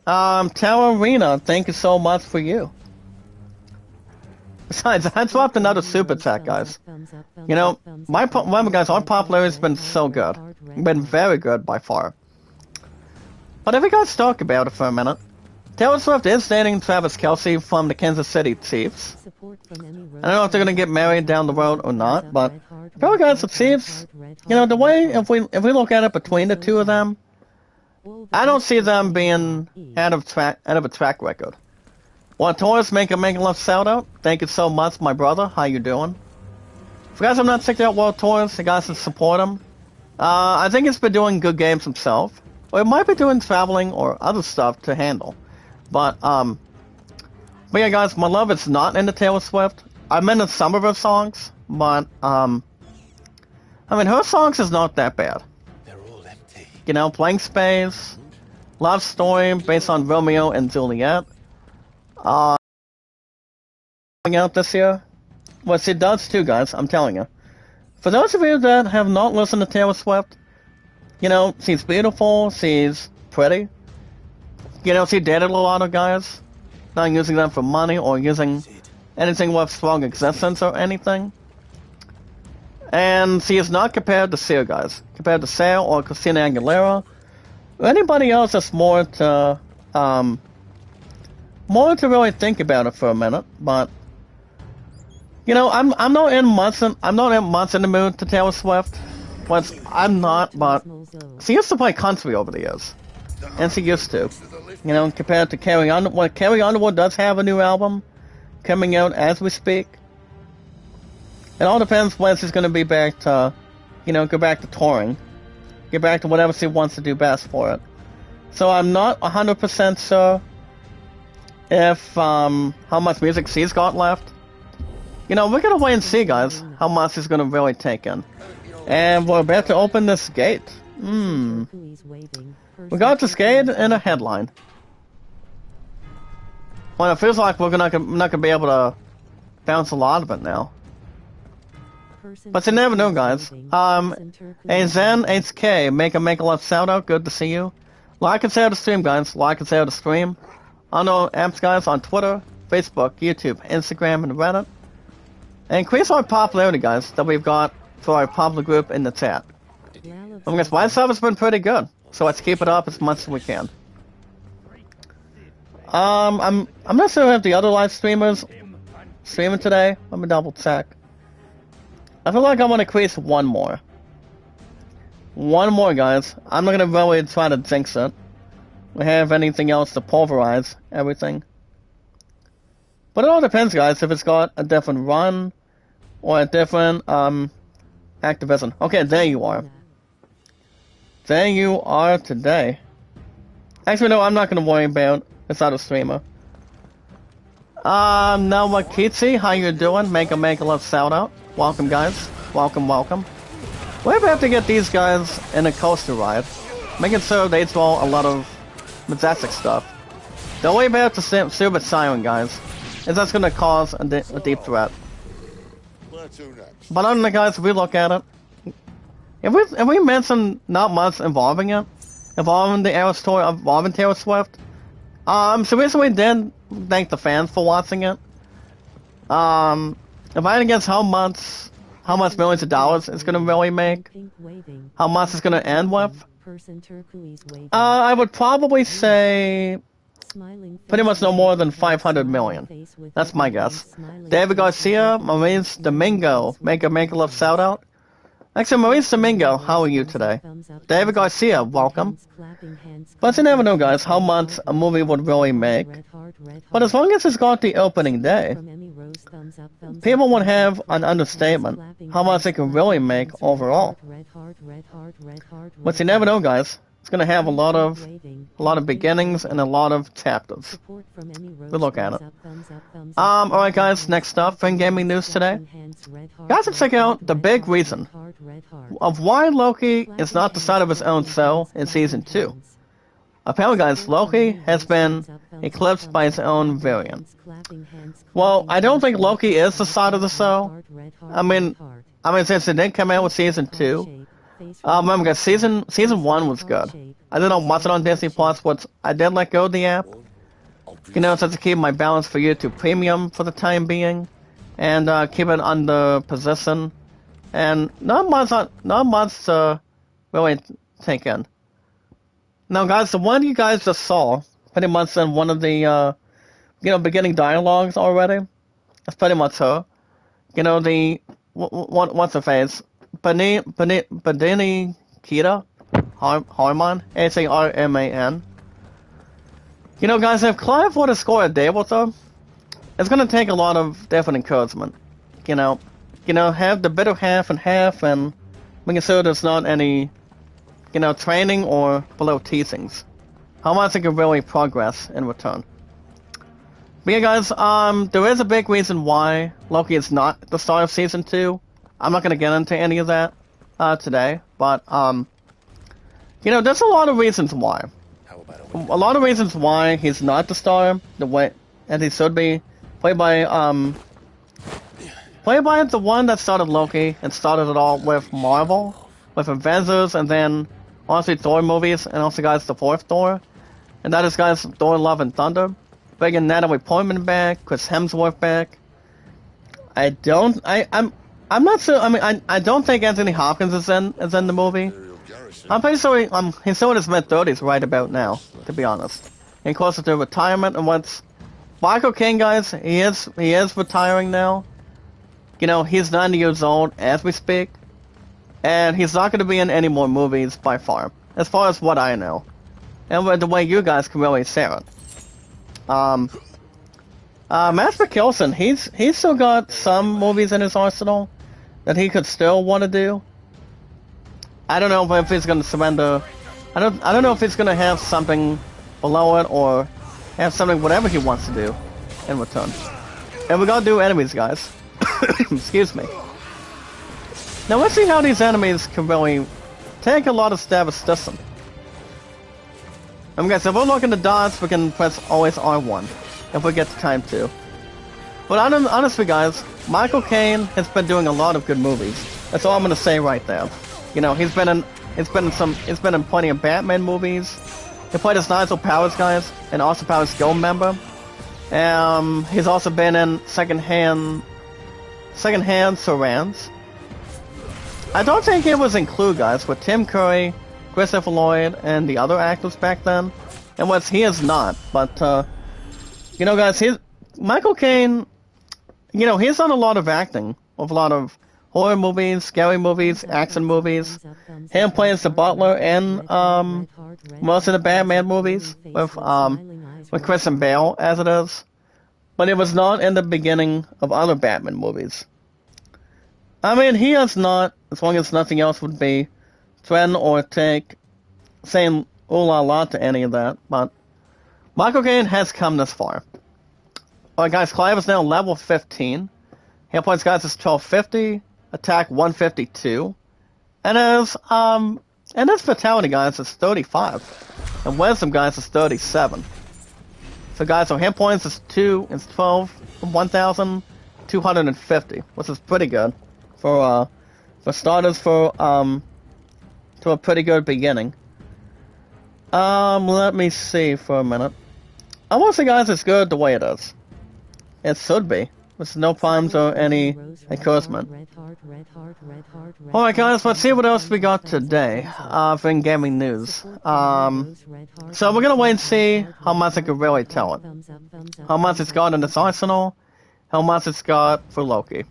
Tower Arena, thank you so much for you. Besides, I swapped another super tech, guys. You know, remember, guys, our popularity has been so good. Been very good by far. But if we guys talk about it for a minute, Taylor Swift is dating Travis Kelce from the Kansas City Chiefs. I don't know if they're gonna get married down the road or not, but probably guys, the Chiefs, you know, the way if we look at it between the two of them, I don't see them being out of a track record. Want Taurus make a love shout out? Thank you so much, my brother. How you doing? If you guys have not checked out World Taurus, you guys should support him. I think he's been doing good games himself, or he might be doing traveling or other stuff to handle. But yeah, guys, my love is not into Taylor Swift. I'm into some of her songs, but I mean, her songs is not that bad. They're all empty. You know, Blank Space, Love Story, based on Romeo and Juliet. Coming out this year. Well, she does too, guys, I'm telling you. For those of you that have not listened to Taylor Swift, you know, she's beautiful, she's pretty. You know, she dated a lot of guys, not using them for money or using anything with strong existence or anything. And she is not compared to Sia, guys. Compared to Sia or Christina Aguilera, or anybody else that's more to really think about it for a minute. But you know, I'm not in months in the mood to Taylor Swift. I'm not, but she used to play country over the years, and she used to. You know, compared to Carrie Underwood. Carrie Underwood does have a new album coming out as we speak. It all depends when she's going to be back to, you know, go back to touring. Get back to whatever she wants to do best for it. So I'm not 100% sure if, how much music she's got left. You know, we're going to wait and see, guys, how much she's going to really take in. And we're about to open this gate. We got this gate in a headline. Well, it feels like we're not gonna be able to bounce a lot of it now. But you never know, guys. Zen HK, make a left shout out. Good to see you. Like and share the stream, guys. Like and share the stream. On our apps, guys, on Twitter, Facebook, YouTube, Instagram, and Reddit. And increase our popularity, guys, that we've got for our popular group in the chat. I guess my stuff has been pretty good, so let's keep it up as much as we can. I'm not sure if the other live streamers streaming today. Let me double check. I feel like I want to increase one more. One more, guys. I'm not gonna really try to jinx it. We have anything else to pulverize everything. But it all depends, guys, if it's got a different run or a different activism. Okay, there you are. There you are today. Actually, no, I'm not gonna worry about this other streamer. Now Makitsi, how you doing? Make a love shout out. Welcome, guys. Welcome, welcome. We're about to get these guys in a coaster ride, making sure they draw a lot of majestic stuff. Don't worry about the super siren, guys. That's gonna cause a deep threat. But other than that, guys, if we look at it, if we mention not much involving it, involving the Eras Tour, involving Taylor Swift, so basically we did thank the fans for watching it. If I had to guess how much millions of dollars it's gonna really make, how much it's gonna end with, I would probably say pretty much no more than 500 million. That's my guess. David Garcia, Maurice Domingo, make a love shout out. Actually, Maurice Domingo, how are you today? David Garcia, welcome. But you never know, guys, how much a movie would really make. But as long as it's got the opening day, people would have an understatement how much it can really make overall. But you never know, guys. It's gonna have a lot of beginnings and a lot of chapters. We'll look at it. Alright, guys, next up, in gaming news today. Guys, let's check out the big reason of why Loki is not the side of his own show in season 2. Apparently, guys, Loki has been eclipsed by his own variant. Well, I don't think Loki is the side of the show. I mean, since it didn't come out with season 2. Remember, guys, season 1 was good. I didn't watch it on Disney Plus, but I did let go of the app. You know, so to keep my balance for YouTube Premium for the time being. and keep it under position, and not much to really take in. Now, guys, the one you guys just saw, pretty much in one of the beginning dialogues already. That's pretty much her. What's her face? Badini Kita Harman, Harman. Guys, if Clive were to score a day with her, it's gonna take a lot of different encouragement. Have the bitter half and half, and making sure there's not any, training or below teasings. How much it can really progress in return. But yeah, guys, there is a big reason why Loki is not the start of season 2. I'm not gonna get into any of that today, but there's a lot of reasons why. A lot of reasons why he's not the star the way and he should be. Played by the one that started Loki and started it all with Marvel, with Avengers, and then honestly Thor movies, and also guys the fourth Thor, and that is guys Thor: Love and Thunder. Bringing Natalie Portman back, Chris Hemsworth back. I'm not sure. I mean, I don't think Anthony Hopkins is in the movie. I'm pretty sure he's still in his mid-30s right about now, to be honest. And closer to retirement, and what's Michael Caine, guys, he is retiring now. He's 90 years old as we speak, and he's not going to be in any more movies by far as what I know, and the way you guys can really say it. Mads Mikkelsen, he's still got some movies in his arsenal that he could still want to do. I don't know if he's gonna surrender. I don't know if he's gonna have something below it or have something whatever he wants to do in return. And we gotta do enemies, guys. Excuse me. Now let's see how these enemies can really take a lot of stab at Stisson. Guys, if we're looking to dodge, we can press always R1 if we get the time to. But honestly, guys, Michael Caine has been doing a lot of good movies. That's all I'm gonna say right there. He's been in plenty of Batman movies. He played as Nigel Powers, guys, and Austin Powers Guild member. He's also been in Secondhand Surrounds. I don't think it was included, guys, with Tim Curry, Christopher Lloyd, and the other actors back then. And he is not. But, guys, Michael Caine, he's done a lot of acting, with a lot of horror movies, scary movies, action movies. Him playing the Butler in most of the Batman movies with Christian Bale as it is. But it was not in the beginning of other Batman movies. I mean, he has not, as long as nothing else would be, threaten or take saying ooh la la to any of that. But Michael Caine has come this far. Alright, guys, Clive is now level 15. Hit points, guys, is 1250. Attack 152, and his fatality, guys, is 35, and wisdom, guys, is 37. So, guys, our hit points is 1,250, which is pretty good for starters to a pretty good beginning. Let me see for a minute. I want to say, guys, it's good the way it is. It should be. With no problems or any encouragement. Alright, guys, let's see what else we got today for in-gaming news. So we're gonna wait and see how much I can really tell it. How much it's got in its arsenal, how much it's got for Loki.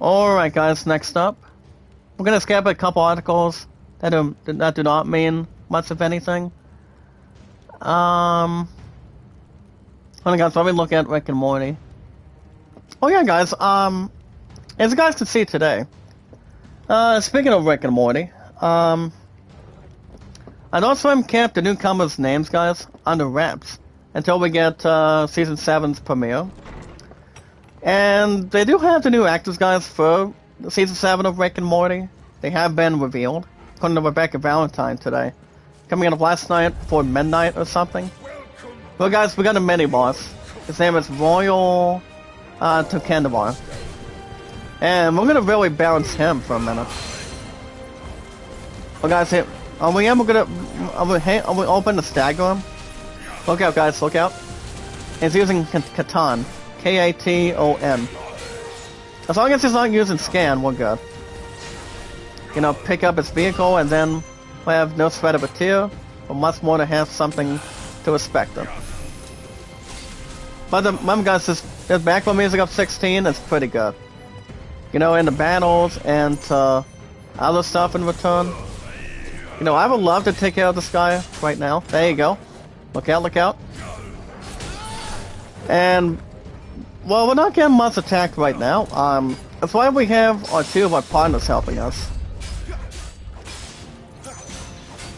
Alright, guys, next up. We're gonna skip a couple articles that do not mean much of anything. Hold on, guys, let me look at Rick and Morty. Oh yeah, guys, as you guys can see today, speaking of Rick and Morty, Adult Swim kept the newcomers' names, guys, under wraps until we get Season 7's premiere. And they do have the new actors, guys, for Season 7 of Rick and Morty. They have been revealed, according to Rebecca Valentine today. Coming out of last night before midnight or something. Well, guys, we got a mini-boss. His name is Royal Tokandavar. And we're gonna really balance him for a minute. Well, guys, here, are we open to stagger him? Look out, guys, look out. He's using Catan. Katon. As long as he's not using scan, we're good. You know, pick up his vehicle and then we have no sweat of a tear, but much more to have something to respect him. But remember guys, this background music of 16 is pretty good. You know, in the battles and other stuff in return. You know, I would love to take care of this guy right now. There you go. Look out, look out. And, well, we're not getting much attack right now. That's why we have our two of our partners helping us.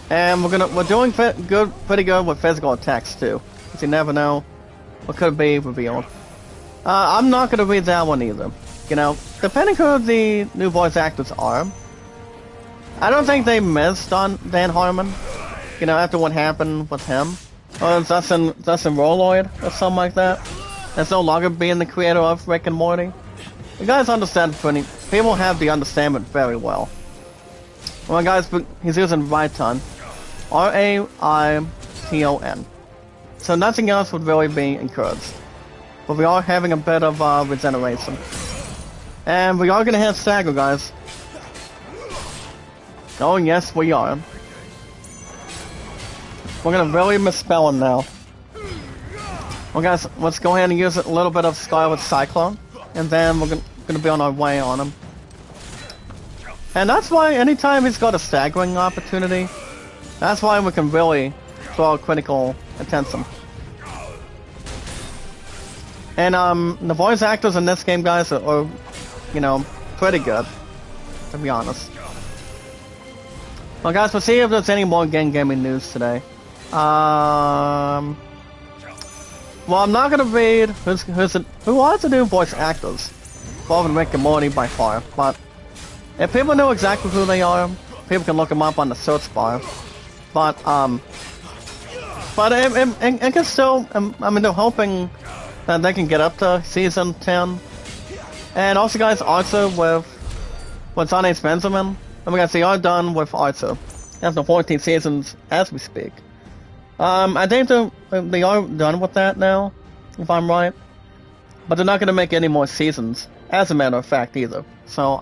And we're doing pretty good with physical attacks too. Because you never know what could be revealed. I'm not gonna read that one either. You know, depending who the new voice actors are, I don't think they missed on Dan Harmon. You know, after what happened with him, or Dustin Roloid or something like that. That's no longer being the creator of Rick and Morty. You guys understand people have the understanding very well. Well, guys, he's using Raiton. Raiton. So nothing else would really be encouraged. But we are having a bit of regeneration. And we are gonna have stagger, guys. Oh yes, we are. We're gonna really misspell him now. Well guys, let's go ahead and use a little bit of Scarlet Cyclone. And then we're gonna be on our way on him. And that's why anytime he's got a staggering opportunity, that's why we can really throw critical attention. And the voice actors in this game, guys, are you know, pretty good, to be honest. Well guys, we'll see if there's any more gaming news today. Well, I'm not gonna read who are the new voice actors involved in Rick and Morty by far, but if people know exactly who they are, people can look them up on the search bar. But it can still, I mean, they're hoping that they can get up to season 10. And also, guys, Arthur with Sonny's Benjamin. I mean, guys, they are done with Arthur. After 14 seasons as we speak. I think they are done with that now, if I'm right. But they're not going to make any more seasons, as a matter of fact, either. So,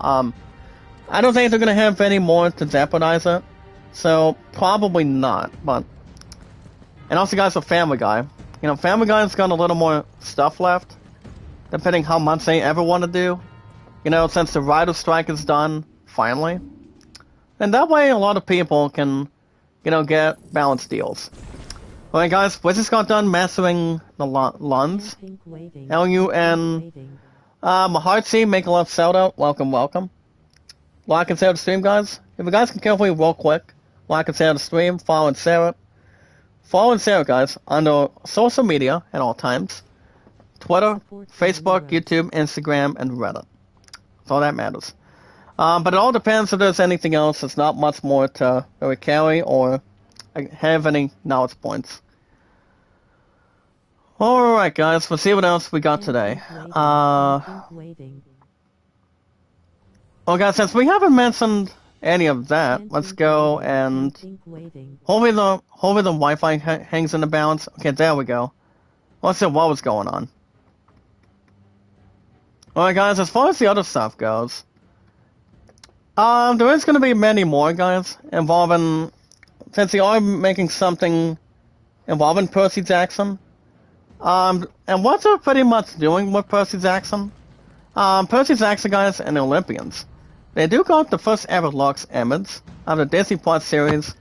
I don't think they're going to have any more to jeopardize it. So, probably not, but... And also, guys, with Family Guy. You know, Family Guy's got a little more stuff left, depending how much they ever want to do. You know, since the writer's strike is done, finally. And that way, a lot of people can, you know, get balanced deals. Alright, guys, we just got done mastering the Luns. L-U-N... Mahartzi, Make a Love Zelda, welcome, welcome. Like and share the stream, guys. If you guys can carefully real quick, like and share the stream, follow and share it. Follow and share it, guys, on social media at all times. Twitter, Facebook, YouTube, Instagram, and Reddit. That's all that matters. But it all depends if there's anything else. There's not much more to really carry or have any knowledge points. Alright, guys, let's see what else we got today. Well, guys, since we haven't mentioned any of that, let's go and... Hopefully the Wi-Fi hangs in the balance. Okay, there we go. Let's see what was going on. Alright, guys, as far as the other stuff goes... there is going to be many more, guys, involving... Since they are making something involving Percy Jackson. And what they're pretty much doing with Percy Jackson... Percy Jackson, guys, and the Olympians. They do got the first ever Lux image of the Disney Plus series,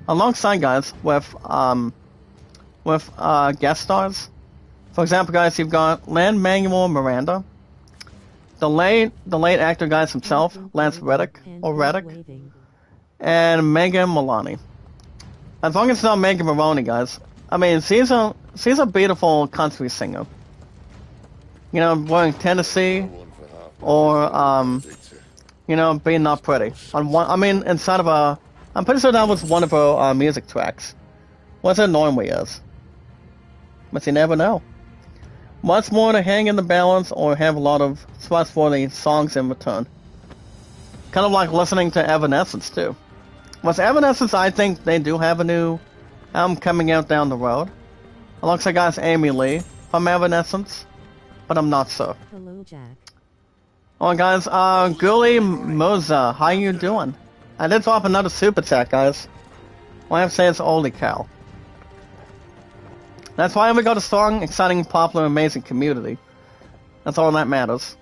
alongside, guys, with guest stars. For example, guys, you've got Lin-Manuel Miranda, the late actor, guys, himself, Lance Reddick, and Megan Mullally. As long as it's not Megan Mullally, guys. I mean, she's a beautiful country singer. You know, wearing Tennessee, or you know, being not pretty. Inside of a, I'm pretty sure that was one of her music tracks. What it normally is. But you never know. Much more to hang in the balance or have a lot of spots for the songs in return. Kind of like listening to Evanescence too. With Evanescence, I think they do have a new album coming out down the road. Alongside, guys, Amy Lee from Evanescence. but I'm not so. Hello, Jack. Oh, guys, Guli Moza, how you doing? I did drop another super chat, guys. All I have to say is holy cow. That's why we got a strong, exciting, popular, amazing community. That's all that matters.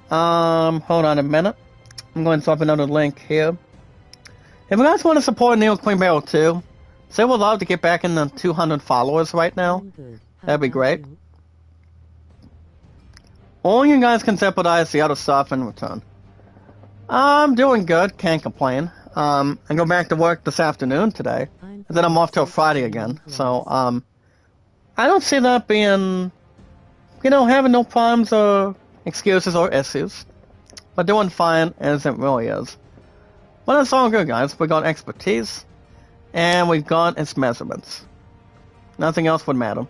Hold on a minute. I'm going to drop another link here. If you guys want to support Neo Queen Barrel 2, say we'd love to get back in the 200 followers right now. I'm good. How That'd be about great. you? Or you guys can jeopardize the other stuff in return. I'm doing good, can't complain. I go back to work this afternoon today, and then I'm off till Friday again. So, I don't see that being, having no problems or excuses or issues. But doing fine as it really is. But it's all good, guys. We got expertise, and we got its measurements. Nothing else would matter.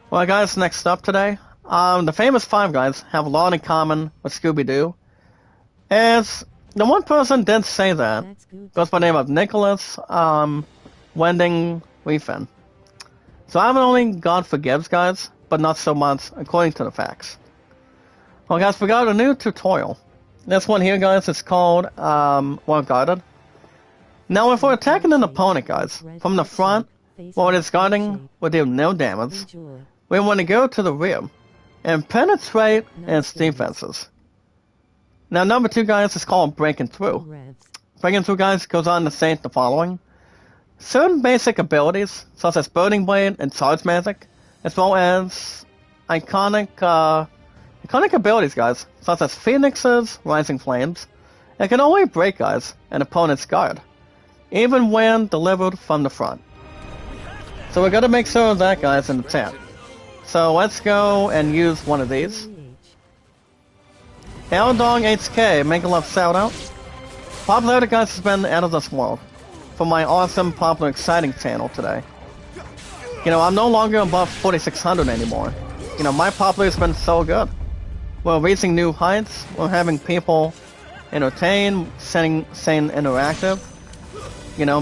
Well, guys, next up today, the famous Five Guys have a lot in common with Scooby-Doo. As the one person did say that, That's good. goes by the name of Nicholas Wending Refn. So I'm only God forgives, guys, but not so much according to the facts. Well, guys, we got a new tutorial. This one here, guys, is called Well Guarded. Now, if we're attacking an opponent, guys, from the front, while it is guarding will do no damage, Enjoy. we want to go to the rear and penetrate its defenses. Now, number 2, guys, is called Breaking Through. Revs. Breaking Through, guys, goes on to say the following. Certain basic abilities, such as Burning Blade and Charge Magic, as well as iconic abilities, guys, such as Phoenix's Rising Flames, it can only break, guys, an opponent's guard, even when delivered from the front. So we're gonna make sure of that, guys, in the chat. So let's go and use one of these. Eldong HK, make a love shout out. Popularity, guys, has been out of this world for my awesome, popular, exciting channel today. I'm no longer above 4,600 anymore. My popularity has been so good. We're reaching new heights. We're having people entertain, saying interactive.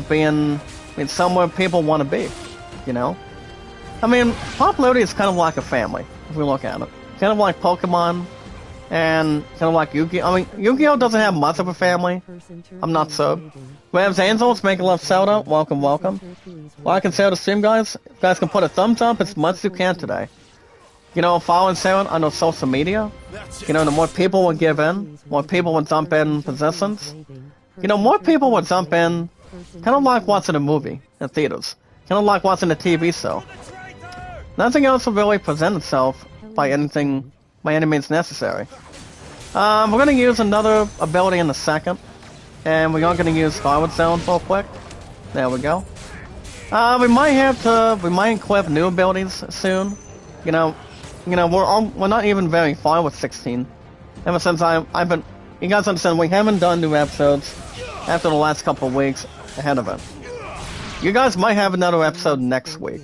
Being somewhere people want to be. Popularity is kind of like a family, if we look at it. Kind of like Pokemon, and kind of like Yu-Gi-Oh! Yu-Gi-Oh! Doesn't have much of a family. I'm not so. Rams Angels, make a love shout out. Welcome, welcome. Like and share the stream, guys. You guys can put a thumbs up as much as you can today. Follow and share on our social media. The more people will give in, more people will jump in positions. More people will jump in, kind of like watching a movie in theaters. Kind of like watching a TV show. Nothing else will really present itself by any means necessary. We're going to use another ability in a second. And we're going to use Skyward Zone real quick. There we go. We might equip new abilities soon. We're not even very far with 16. Ever since you guys understand, we haven't done new episodes after the last couple of weeks ahead of it. You guys might have another episode next week.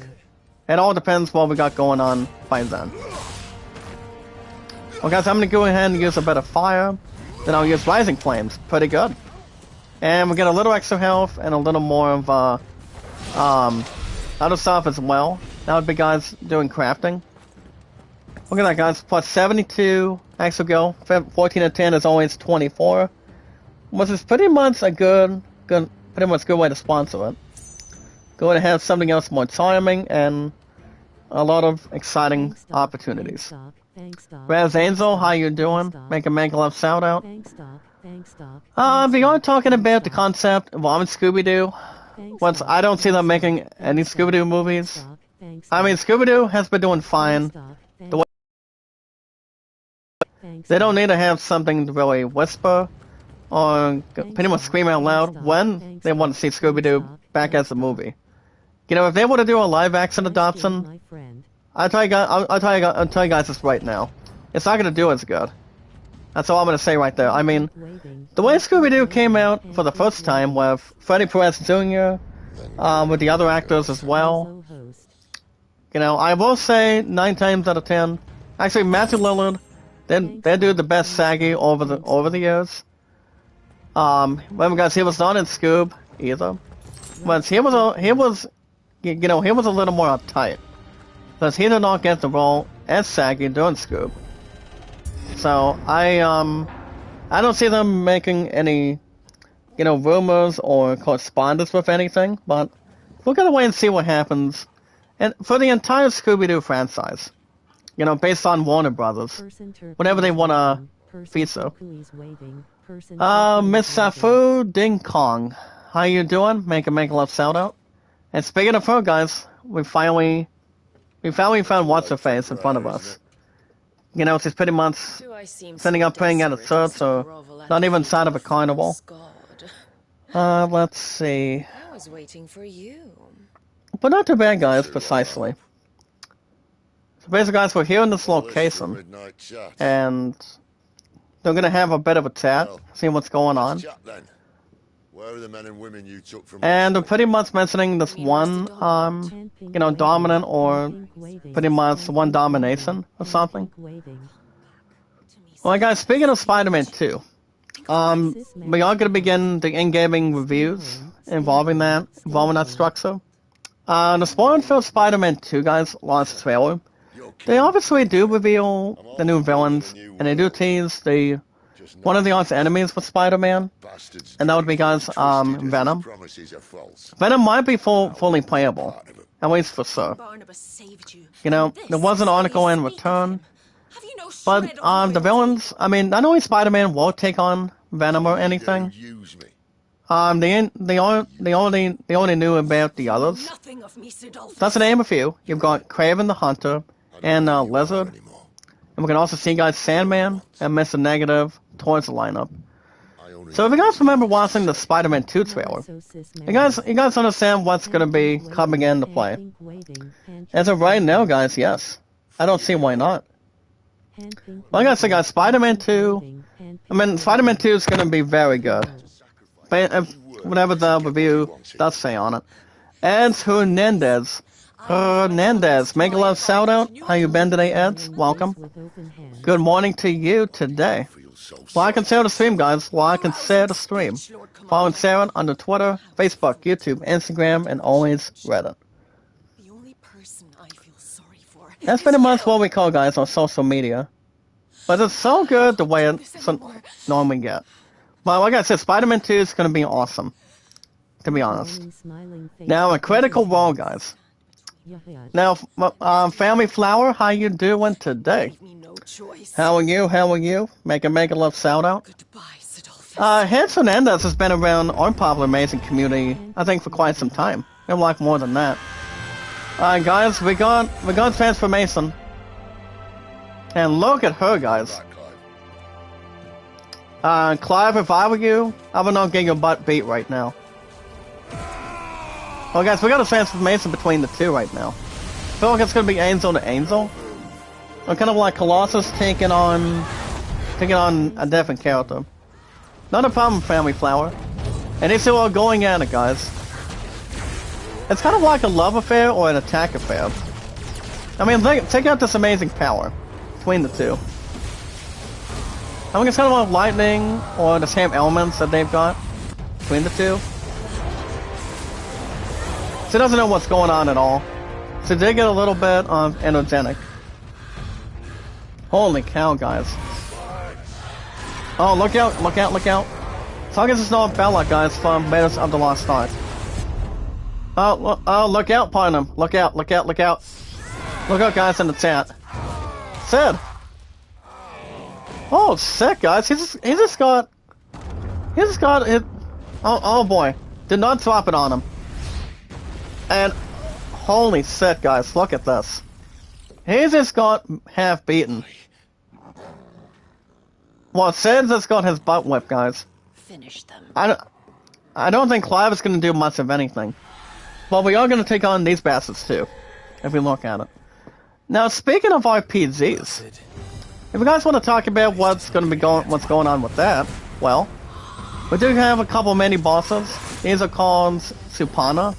It all depends what we got going on by then. Well, guys, I'm going to go ahead and use a bit of fire. Then I'll use Rising Flames. Pretty good. And we get a little extra health and a little more of other stuff as well. That would be, guys, doing crafting. Look at that, guys. Plus 72 extra go. 14 and 10 is always 24. Which is pretty much a good way to sponsor it. Go ahead and have something else more charming and a lot of exciting opportunities. Raz Angel, how you doing? Make a love shout out. We are talking about the concept of Scooby-Doo. Once I don't see them making any Scooby-Doo movies. Scooby-Doo has been doing fine. They don't need to have something to really whisper or pretty much scream out loud when they want to see Scooby-Doo back as a movie. If they were to do a live-action adoption, I'll tell you guys this right now. It's not going to do as good. That's all I'm going to say right there. The way Scooby-Doo came out for the first time with Freddie Perez Jr., with the other actors as well, I will say 9 times out of 10, actually Matthew Lillard, they do the best Shaggy over the years. Remember, guys, he was not in Scoob either, but he was a little more uptight. Because he did not get the role as Shaggy during Scoob. So I don't see them making any, rumors or correspondence with anything. But we're gonna wait and see what happens. And for the entire Scooby-Doo franchise, based on Warner Brothers, whenever they wanna feature. Miss Safu Ding Kong, how you doing? Make a love shout out. And speaking of her, guys, we finally found what's her face in front of us. She's pretty much sending up praying at a church, or not even inside of a carnival. Let's see. I was waiting for you. But not too bad, guys, precisely. So basically, guys, we're here in this location, and they're gonna have a bit of a chat, see what's going on. Where are the men and women you took from And they're pretty much mentioning this one, dominant, or pretty much one domination or something. Well, guys, speaking of Spider-Man 2, we are gonna begin the in-gaming reviews involving that structure. The spoiler-filled Spider-Man 2, guys, launch trailer. They obviously do reveal the new villains, and they do tease one of the arch enemies with Spider-Man, and that would be, guys, Venom. Venom might be fully playable, at least for sure. There was an article in Return, but the villains, not only Spider-Man will take on Venom or anything. They only knew about the others. That's to name a few. You've got Kraven the Hunter and Lizard. And we can also see, guys, Sandman and Mr. Negative towards the lineup. So if you guys remember watching the Spider-Man 2 trailer, you guys understand what's going to be coming into play. As of right now, guys, yes. I don't see why not. Like I said, guys, Spider-Man 2... Spider-Man 2 is going to be very good. Whatever the review does say on it. Eds Hernandez. Make a love shout out. How you been today, Eds? Welcome. Good morning to you today. Like and share the stream, guys. Like and share the stream. Follow Sarah on the Twitter, Facebook, YouTube, Instagram, and always Reddit. That's pretty much what we call, guys, on social media. But it's so good the way it's normally get. But like I said, Spider-Man 2 is going to be awesome. To be honest. Now, a critical role, guys. Now, Family Flower, how you doing today? How are you? Make a love shout out. Hans Hernandez has been around our popular amazing community, I think, for quite some time. They're like more than that. Guys, we got Transformation. And look at her, guys. Clive, if I were you, I would not get your butt beat right now. Well, guys, we got a transformation between the two right now. I feel like it's gonna be Angel to Angel. Or kind of like Colossus taking on a different character. Not a problem, Family Flower. And these two are going at it, guys. It's kind of like a love affair or an attack affair. Take out this amazing power between the two. It's kind of like lightning or the same elements that they've got between the two. She doesn't know what's going on at all. So they get a little bit energetic. Holy cow, guys. Oh, look out. So I guess it's not Bella, guys, from Raiders of the Lost Ark. Oh, look out, partner. Look out. Look out, guys, in the chat. Sid. Oh, sick, guys. He just got it. Oh boy. Did not drop it on him. And holy shit, guys, look at this. He just got half beaten. Well, Sid just got his butt whipped, guys. Finish them. I don't think Clive is going to do much of anything. But we are going to take on these bastards too, if we look at it. Now, speaking of RPGs, if you guys want to talk about what's going on with that, well, we do have a couple mini bosses. These are called Supana.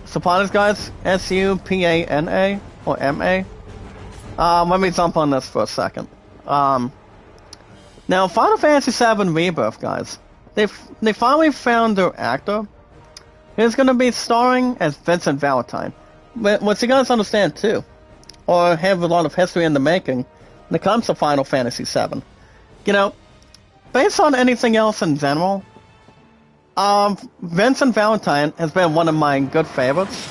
Supana's, guys, S-U-P-A-N-A or M-A. Let me jump on this for a second. Now, Final Fantasy VII Rebirth, guys, they finally found their actor. He's going to be starring as Vincent Valentine. But what you guys understand too, or have a lot of history in the making, when it comes to Final Fantasy VII. You know, based on anything else in general, Vincent Valentine has been one of my good favorites.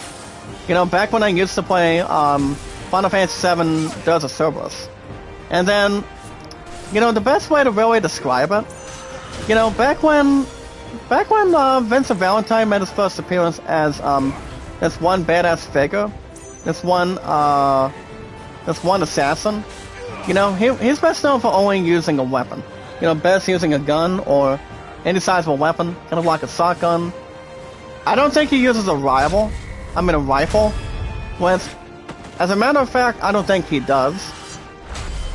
You know, back when I used to play Final Fantasy VII Dirge of Cerberus. And then, you know, the best way to really describe it, you know, back when Vincent Valentine made his first appearance as this one badass figure, this one assassin, you know, he's best known for only using a weapon. You know, best using a gun or any size of a weapon, kind of like a shotgun. I don't think he uses a rifle. As a matter of fact, I don't think he does.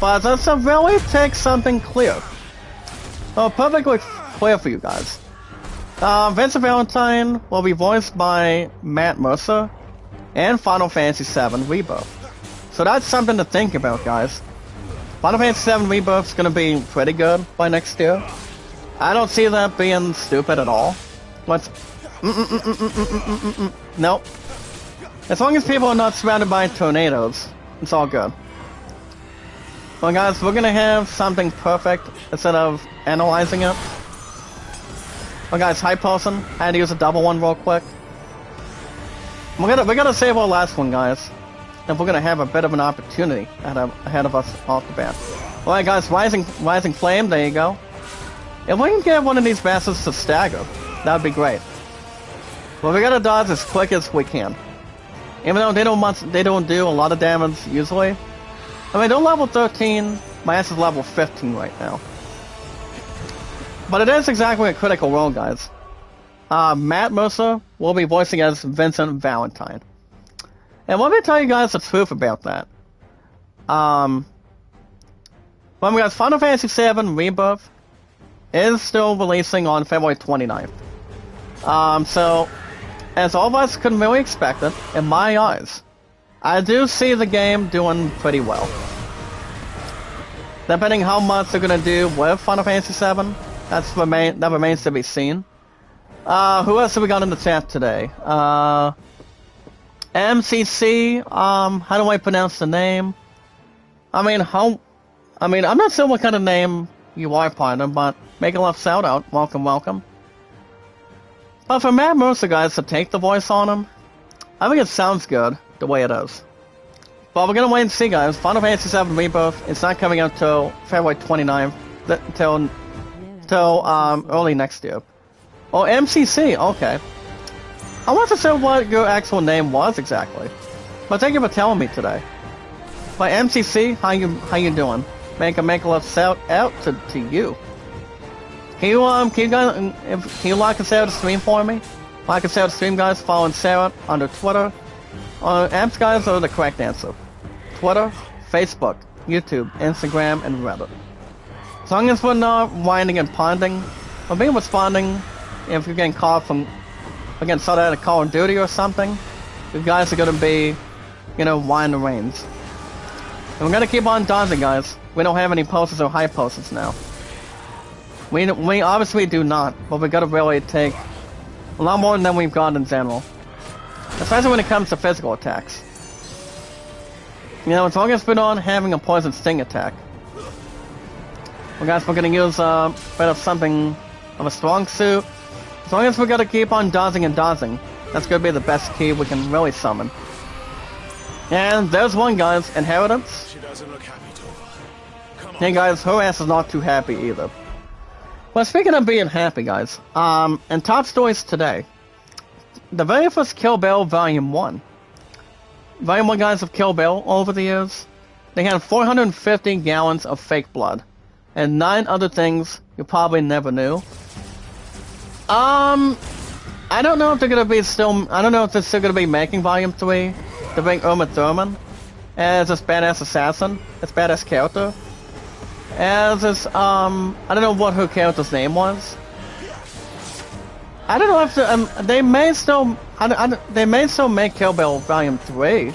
But that's to really take something clear. Well, perfectly clear for you guys. Vincent Valentine will be voiced by Matt Mercer and Final Fantasy VII Rebirth. So that's something to think about, guys. Final Fantasy VII Rebirth is going to be pretty good by next year. I don't see that being stupid at all. Nope. As long as people are not surrounded by tornadoes, it's all good. Well, guys, we're gonna have something perfect instead of analyzing it. Well, guys, hi, person. I had to use a double one real quick. We're gonna save our last one, guys. And we're gonna have a bit of an opportunity ahead of us off the bat. Alright, guys, Rising Flame, there you go. If we can get one of these bastards to stagger, that would be great. Well, we gotta dodge as quick as we can. Even though they don't do a lot of damage usually. I mean, they're level 13, my ass is level 15 right now. But it is exactly a Critical Role, guys. Matt Mercer will be voicing as Vincent Valentine. And let me tell you guys the truth about that. When we got Final Fantasy VII Rebirth is still releasing on February 29th. So, as all of us could really expect it, in my eyes, I do see the game doing pretty well. Depending how much they're gonna do with Final Fantasy VII, that remains to be seen. Who else have we got in the chat today? MCC, how do I pronounce the name? I'm not sure what kind of name you are, partner, but make a love shout out. Welcome. But for Matt Mercer, guys, to take the voice on him, I think it sounds good the way it is. But we're gonna wait and see, guys. Final Fantasy VII Rebirth, it's not coming out till February 29th, till early next year. Oh, MCC, okay. I wasn't sure what your actual name was exactly, but thank you for telling me today. But MCC, how you doing? Make a love shout out to you. Can you like and share the stream for me? Like and share the stream, guys. Following Sarah under Twitter. Amps, guys, are the correct answer. Twitter, Facebook, YouTube, Instagram, and Reddit. As long as we're not whining and ponding, or being responding, if you're getting caught from, again, shot at a Call of Duty or something, you guys are gonna be, whining the reins. And we're gonna keep on dodging, guys. We don't have any posters or high posters now. We obviously do not, but we gotta really take a lot more than we've got in general. Especially when it comes to physical attacks. As long as we're not having a poison sting attack. Well, guys, we're gonna use a bit of something of a strong suit. As long as we gotta keep on dodging and dodging, that's gonna be the best key we can really summon. And there's one, guys, Inheritance. She doesn't look happy, Tova. Come on. Hey, guys, her ass is not too happy either. Well, speaking of being happy, guys, in top stories today, the very first Kill Bill Volume 1. Volume 1, guys, of Kill Bill over the years, they had 450 gallons of fake blood, and 9 other things you probably never knew. I don't know if they're gonna be I don't know if they're still gonna be making Volume 3 to bring Uma Thurman as this badass assassin, this badass character. As this, I don't know what her character's name was. I don't know if they may still, they may still make Kill Bill Volume 3,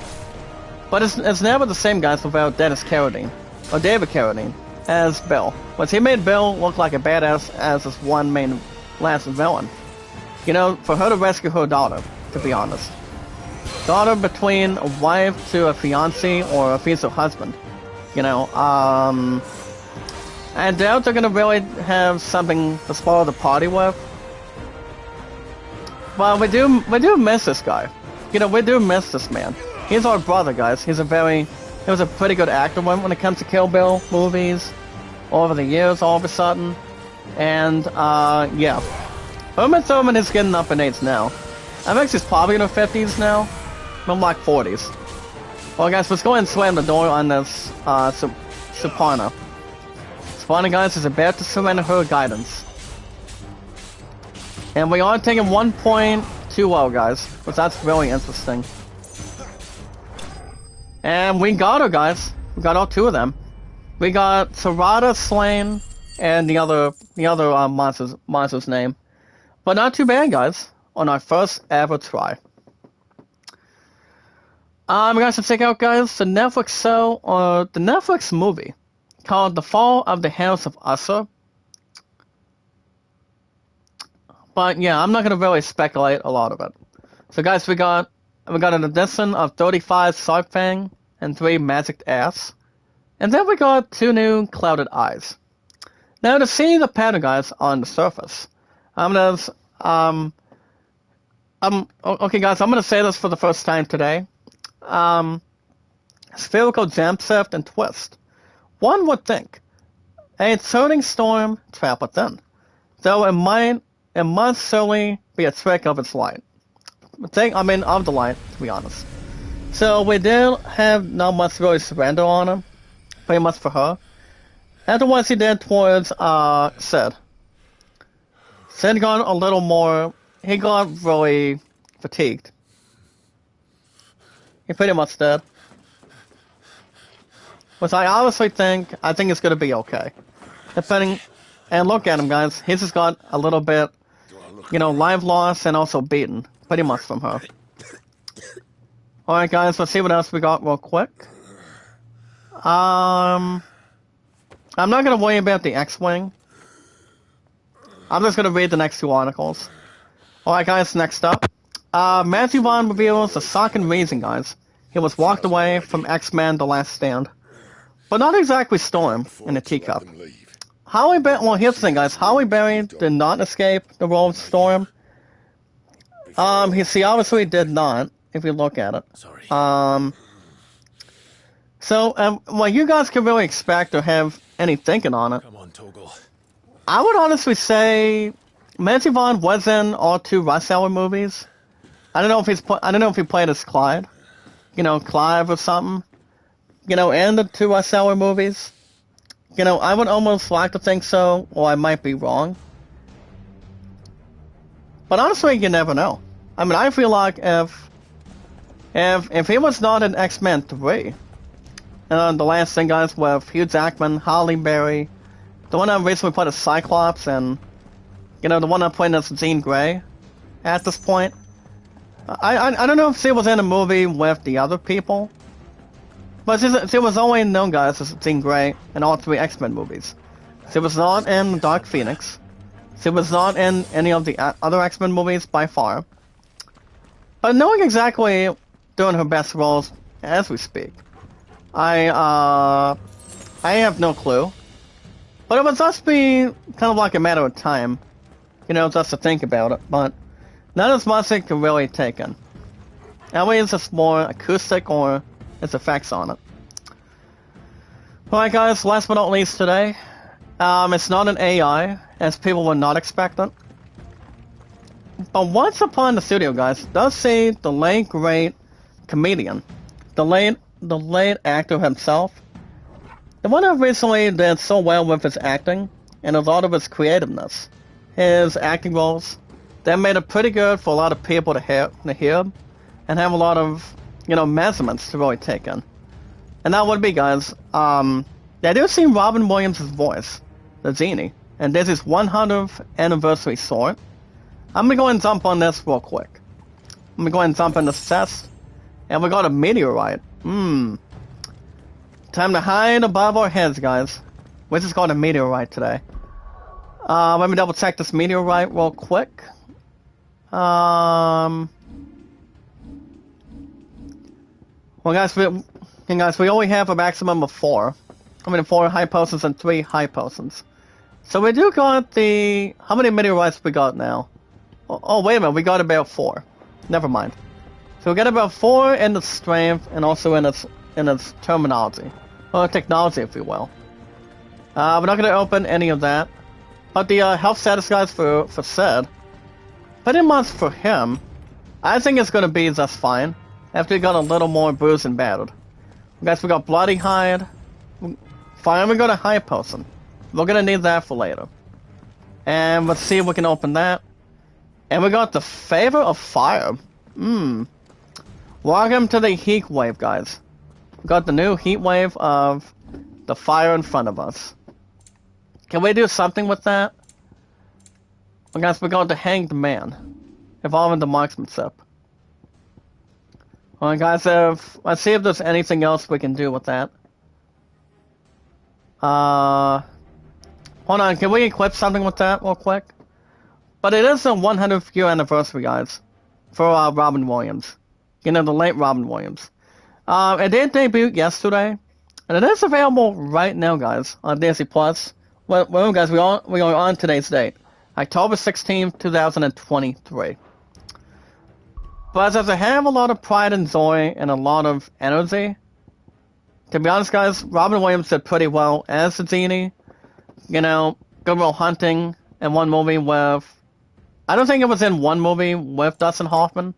but it's never the same, guys, without Dennis Carradine, or David Carradine, as Bill. But he made Bill look like a badass as this one main last villain. For her to rescue her daughter, to be honest. Daughter between a wife to a fiancé or a future husband. You know, I doubt they're gonna really have something to spoil the party with. Well, we do miss this guy. You know, we do miss this man. He's our brother, guys. He was a pretty good actor when it comes to Kill Bill movies over the years, all of a sudden. And, yeah. Uma Thurman is getting up in age now. I think she's probably in her 50s now. I'm like 40s. Well, guys, let's go ahead and slam the door on this, Soprano. Soprano, guys, is about to surrender her guidance. And we are taking 1.20, guys, which that's really interesting. And we got her, guys. We got all two of them. We got Sarada slain and the other monster's name. But not too bad, guys, on our first ever try. We got to check out, guys, the Netflix movie called The Fall of the House of Usher. But yeah, I'm not gonna really speculate a lot of it. So guys, we got an addition of 35 Sharp Fang and 3 Magic Ass. And then we got 2 new Clouded Eyes. Now to see the pattern, guys, on the surface, okay guys, I'm gonna say this for the first time today. Spherical Gem Sift and Twist. One would think a turning storm trap within, though it must certainly be a trick of its light. Of the light, to be honest. So we did have not much really surrender on him, pretty much for her. After what he did towards Sid. Sid got a little more. He got really fatigued. He pretty much did. Which I think it's gonna be okay. And look at him, guys. He's just got a little bit, life loss and also beaten, pretty much from her. Alright, guys, let's see what else we got real quick. I'm not gonna worry about the X-Wing. I'm just gonna read the next 2 articles. Alright, guys, next up. Matthew Vaughn reveals the shocking reason, guys. He was walked away from X-Men The Last Stand. But not exactly Storm in a teacup. Halle Berry, well, here's the thing, guys. Halle Berry did not escape the role of Storm. She obviously did not, if you look at it. Sorry. What you guys can really expect or have any thinking on it, Come on, Toggle. I would honestly say Matthew Vaughn was in all 2 Rush Hour movies. I don't know if he played as Clyde, Clive or something, and the 2 Rush Hour movies. I would almost like to think so, or I might be wrong. But honestly, you never know. I mean, I feel like if he was not in X-Men 3, the last thing, guys, with Hugh Jackman, Halle Berry, the one that recently played as Cyclops, and, the one that played as Jean Grey at this point, I don't know if she was in a movie with the other people, but she was only known, guys, as Jean Grey in all 3 X-Men movies. She was not in Dark Phoenix. She was not in any of the other X-Men movies by far. But knowing exactly doing her best roles as we speak, I have no clue. But it would just be kind of like a matter of time, just to think about it. But not as much it can really take in. That way it's just more acoustic or its effects on it. Alright, guys, last but not least today, it's not an AI, as people would not expect it. But once upon the studio, guys, does say the late great comedian, the late actor himself, the one who recently did so well with his acting and a lot of his creativeness, his acting roles, that made it pretty good for a lot of people to hear and have a lot of, measurements to really take in. And that would be, guys, I do see Robin Williams' voice, the Genie, and this is 100th anniversary sword. I'm gonna go ahead and jump on this real quick. I'm gonna go ahead and jump in this chest, and we got a meteorite. Time to hide above our heads, guys. We just got a meteorite today. Let me double check this meteorite real quick. Well, guys, And guys, we only have a maximum of 4. I mean, 4 high potions and 3 high potions. So we do got the... How many meteorites we got now? Oh, wait a minute, we got about 4. Never mind. So we got about 4 in its strength and also in its terminology. Or technology, if you will. We're not going to open any of that. But the health status guys for Sid, pretty much for him, I think it's going to be just fine. After he got a little more bruised and battered. Guys, we got Bloody Hide. Finally, we got a high potion. We're going to need that for later. And let's see if we can open that. And we got the Favor of Fire. Welcome to the Heat Wave, guys. We got the new Heat Wave of the fire in front of us. Can we do something with that? Well, guys, we're going to Hanged Man. Evolving the Marksmanship. Well, guys, let's see if there's anything else we can do with that. Hold on, can we equip something with that real quick? But it is the 100th year anniversary, guys, for Robin Williams. You know, the late Robin Williams. It did debut yesterday, and it is available right now, guys, on Disney Plus. Well, guys, we are on today's date, October 16th, 2023. But as I have a lot of pride and joy and a lot of energy, to be honest, guys, Robin Williams did pretty well as the genie. You know, Good Will Hunting in one movie with... I don't think it was in one movie with Dustin Hoffman.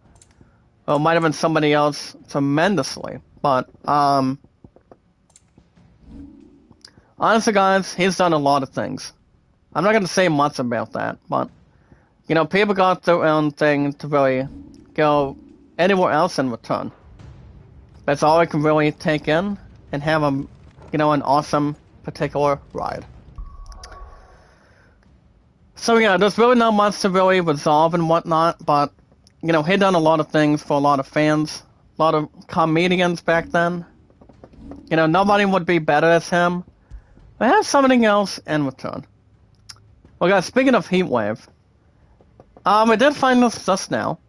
Or it might have been somebody else tremendously. But, honestly, guys, he's done a lot of things. I'm not going to say much about that, but, you know, people got their own thing to really go anywhere else in return. That's all I can really take in and have a, you know, an awesome particular ride. So yeah, there's really not much to really resolve and whatnot, but, you know, he done a lot of things for a lot of fans, a lot of comedians back then. You know, nobody would be better as him. But have something else in return. Well, guys, speaking of Heatwave, we did find this just now.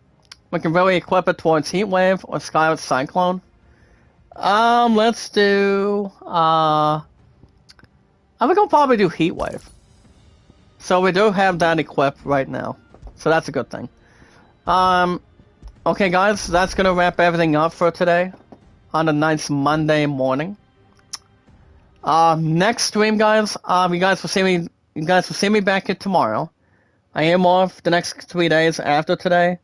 We can really equip it towards Heatwave or Scarlet Cyclone. Let's do, I think I'll probably do Heatwave. So we do have that equipped right now. So that's a good thing. Okay guys, that's gonna wrap everything up for today. On a nice Monday morning. Next stream, guys, you guys will see me back here tomorrow. I am off the next 3 days after today.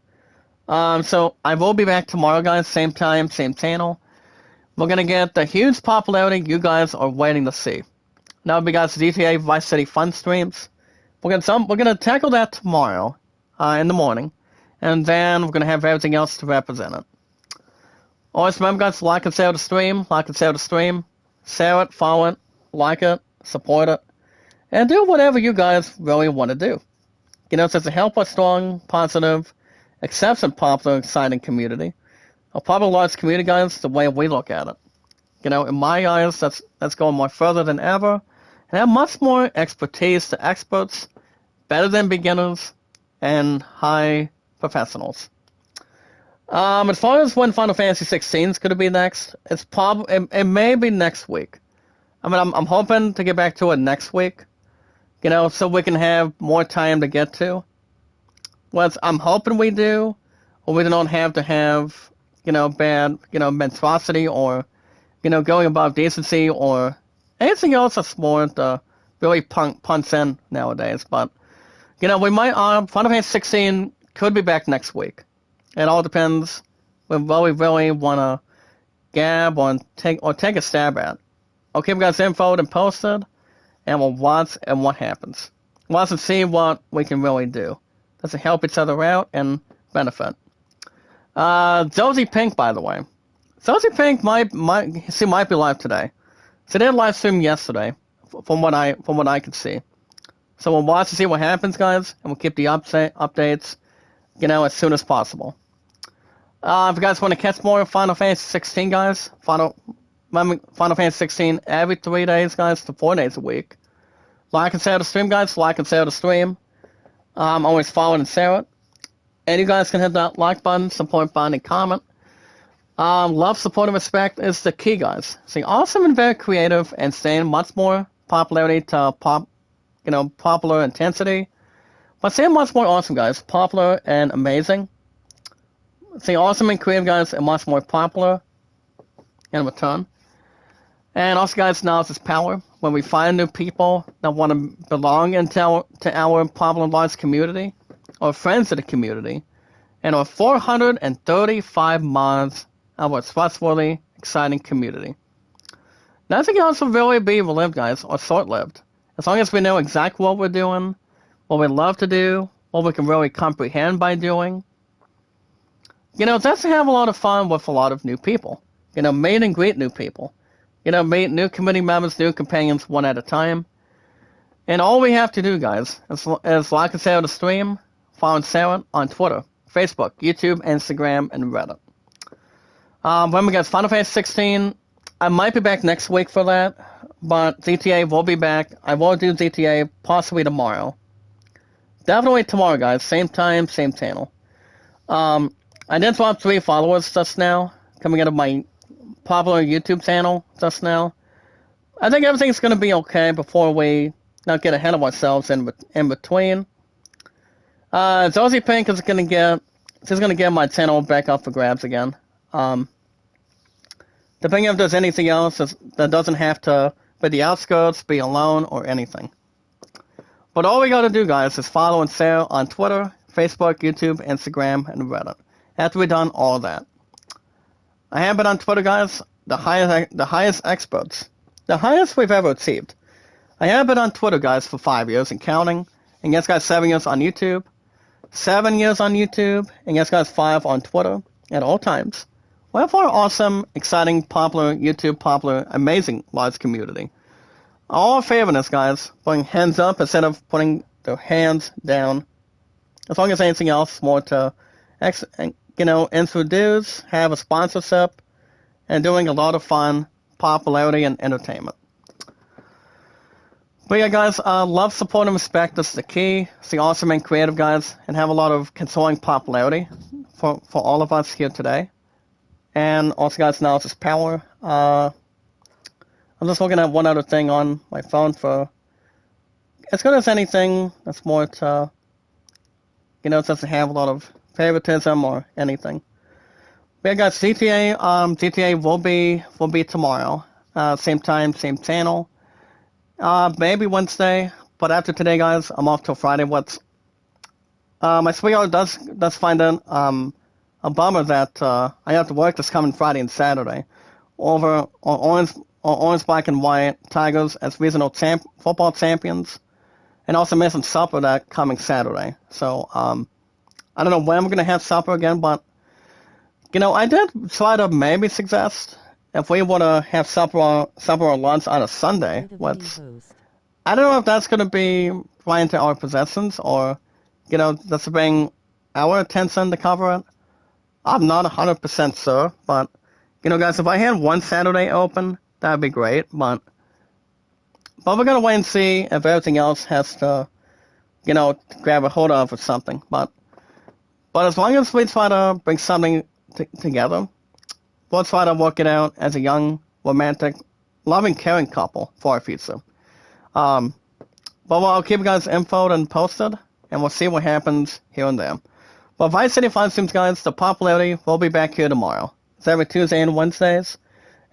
So I will be back tomorrow, guys, same time, same channel. We're gonna get the huge popularity you guys are waiting to see. That'll be, guys, GTA Vice City Fun streams. We're gonna tackle that tomorrow, in the morning, and then we're gonna have everything else to represent it. Always remember, guys, like and share the stream, share it, follow it, like it, support it, and do whatever you guys really want to do. You know, it's to help our strong, positive, accepting, popular, exciting community. A popular large community, guys, the way we look at it. You know, in my eyes, that's going more further than ever, and have much more expertise to experts, better than beginners, and high professionals. As far as when Final Fantasy 16 is going to be next, it may be next week. I mean, I'm hoping to get back to it next week, you know, so we can have more time to get to. What I'm hoping we do, or we don't have to have, you know, bad, you know, monstrosity or, you know, going above decency or anything else that's more to really punch in nowadays. But, you know, we might, Final Fantasy 16 could be back next week. It all depends on what we really want to gab or take a stab at. I'll keep you guys infoed and posted, and we'll watch and what happens. Watch and see what we can really do. Let's help each other out and benefit. Josie Pink, by the way. Josie Pink might be live today. So they did live stream yesterday, from what I can see. So we'll watch to see what happens, guys, and we'll keep the updates, you know, as soon as possible. If you guys want to catch more Final Fantasy 16, guys, Final Fantasy 16 every 3 days, guys, to 4 days a week. Like and share the stream, guys. Like and share the stream. Always follow and share it. And you guys can hit that like button, support button, and comment. Love, support, and respect is the key, guys. Staying awesome and very creative, and staying much more popularity to popular intensity. But staying much more awesome, guys. Popular and amazing. Staying awesome and creative, guys, and much more popular in return. And also, guys, knowledge is power. When we find new people that want to belong into our popular large community, or friends of the community, and our 435 mods of our trustworthy, exciting community. Nothing can also really be relived, guys, or short-lived. As long as we know exactly what we're doing, what we love to do, what we can really comprehend by doing. That's to have a lot of fun with a lot of new people. Meet and greet new people. Meet new community members, new companions one at a time. And all we have to do, guys, is like and share the stream, follow Sarah on Twitter, Facebook, YouTube, Instagram, and Reddit. Remember, guys, Final Fantasy 16, I might be back next week for that, but GTA will be back. I will do GTA possibly tomorrow. Definitely tomorrow, guys. Same time, same channel. I did swap 3 followers just now, coming out of my popular YouTube channel just now. I think everything's going to be okay before we not get ahead of ourselves in between. Josie Pink is going to get my channel back up for grabs again. Depending if there's anything else that doesn't have to be the outskirts, be alone, or anything. But all we gotta do, guys, is follow and share on Twitter, Facebook, YouTube, Instagram, and Reddit. After we've done all that. I have been on Twitter, guys, the highest experts. The highest we've ever achieved. I have been on Twitter, guys, for 5 years and counting. And yes, guys, 7 years on YouTube. 7 years on YouTube. And yes, guys, 5 on Twitter at all times. We have our awesome, exciting, popular, amazing large community. All in favor of this, guys, putting hands up instead of putting their hands down. As long as anything else, more to, introduce, have a sponsorship, and doing a lot of fun, popularity, and entertainment. But yeah, guys, love, support, and respect is the key. Stay awesome and creative, guys, and have a lot of consoling popularity for all of us here today. And also, guys, knowledge is power. I'm just looking at one other thing on my phone for as good as anything that's more to, it doesn't have a lot of favoritism or anything. But yeah, guys, GTA will be tomorrow. Same time, same channel. Maybe Wednesday, but after today, guys, I'm off till Friday. My sweetheart does find it a bummer that I have to work this coming Friday and Saturday over on Orange, Black, and White Tigers as regional football champions, and also missing supper that coming Saturday. So I don't know when we're gonna have supper again, but I did try to maybe suggest if we want to have supper or lunch on a Sunday. I don't know if that's gonna be right into our possessions or that's bring our attention to cover it. I'm not 100% sure, but, guys, if I had one Saturday open, that'd be great, but we're gonna wait and see if everything else has to, grab a hold of or something, but as long as we try to bring something together, we'll try to work it out as a young, romantic, loving, caring couple for our future. But I'll keep you guys infoed and posted, and we'll see what happens here and there. But Vice City Fun Streams, guys, the popularity will be back here tomorrow. It's every Tuesday and Wednesdays.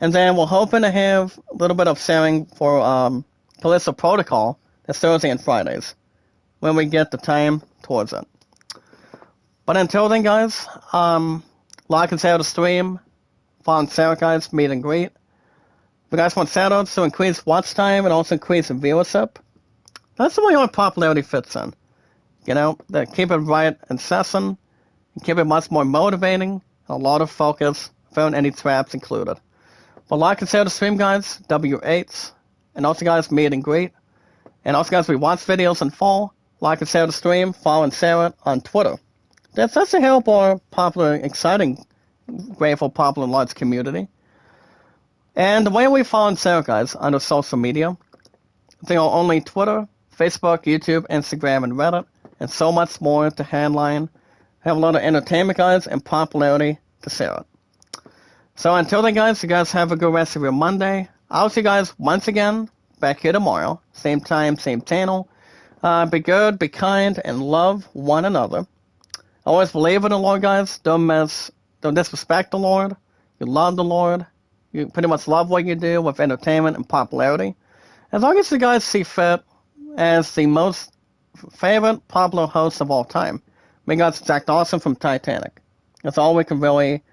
And then we're hoping to have a little bit of sharing for Callisto Protocol this Thursday and Fridays when we get the time towards it. But until then, guys, like and share the stream, follow Sarah, guys, meet and greet. If you guys want shoutouts to increase watch time and also increase viewership, that's the way our popularity fits in. That keep it right and incessant, and keep it much more motivating, and a lot of focus, without any traps included. But like and share the stream, guys, W8s, and also, guys, meet and greet. And also, guys, we watch videos in full, like and share the stream, follow and share it on Twitter. That's to help our popular, exciting, grateful, popular, large community. And the way we follow and share, guys, under social media, they are only Twitter, Facebook, YouTube, Instagram, and Reddit, and so much more to headline, have a lot of entertainment, guys, and popularity to share it. So until then, guys, you guys have a good rest of your Monday. I'll see you guys once again back here tomorrow. Same time, same channel. Be good, be kind, and love one another. Always believe in the Lord, guys. Don't disrespect the Lord. You love the Lord. You pretty much love what you do with entertainment and popularity. As long as you guys see fit as the most favorite popular host of all time. We got Jack Dawson from Titanic. That's all we can really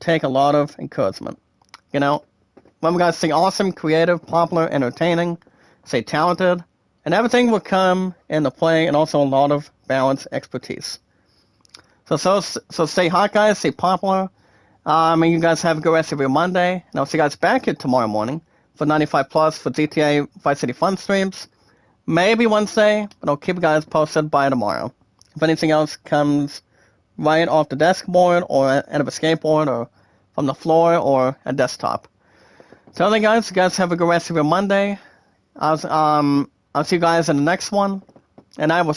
take a lot of encouragement. You know, when we guys say awesome, creative, popular, entertaining, say talented, and everything will come into play, and also a lot of balanced expertise. So stay hot, guys, stay popular. And you guys have a good rest of your Monday. And I'll see you guys back here tomorrow morning for 95 Plus for GTA Vice City Fun streams. Maybe Wednesday, but I'll keep you guys posted by tomorrow. If anything else comes right off the desk board or out of a skateboard or from the floor or a desktop. So then, guys, you guys have a good rest of your Monday. I'll see you guys in the next one, and I will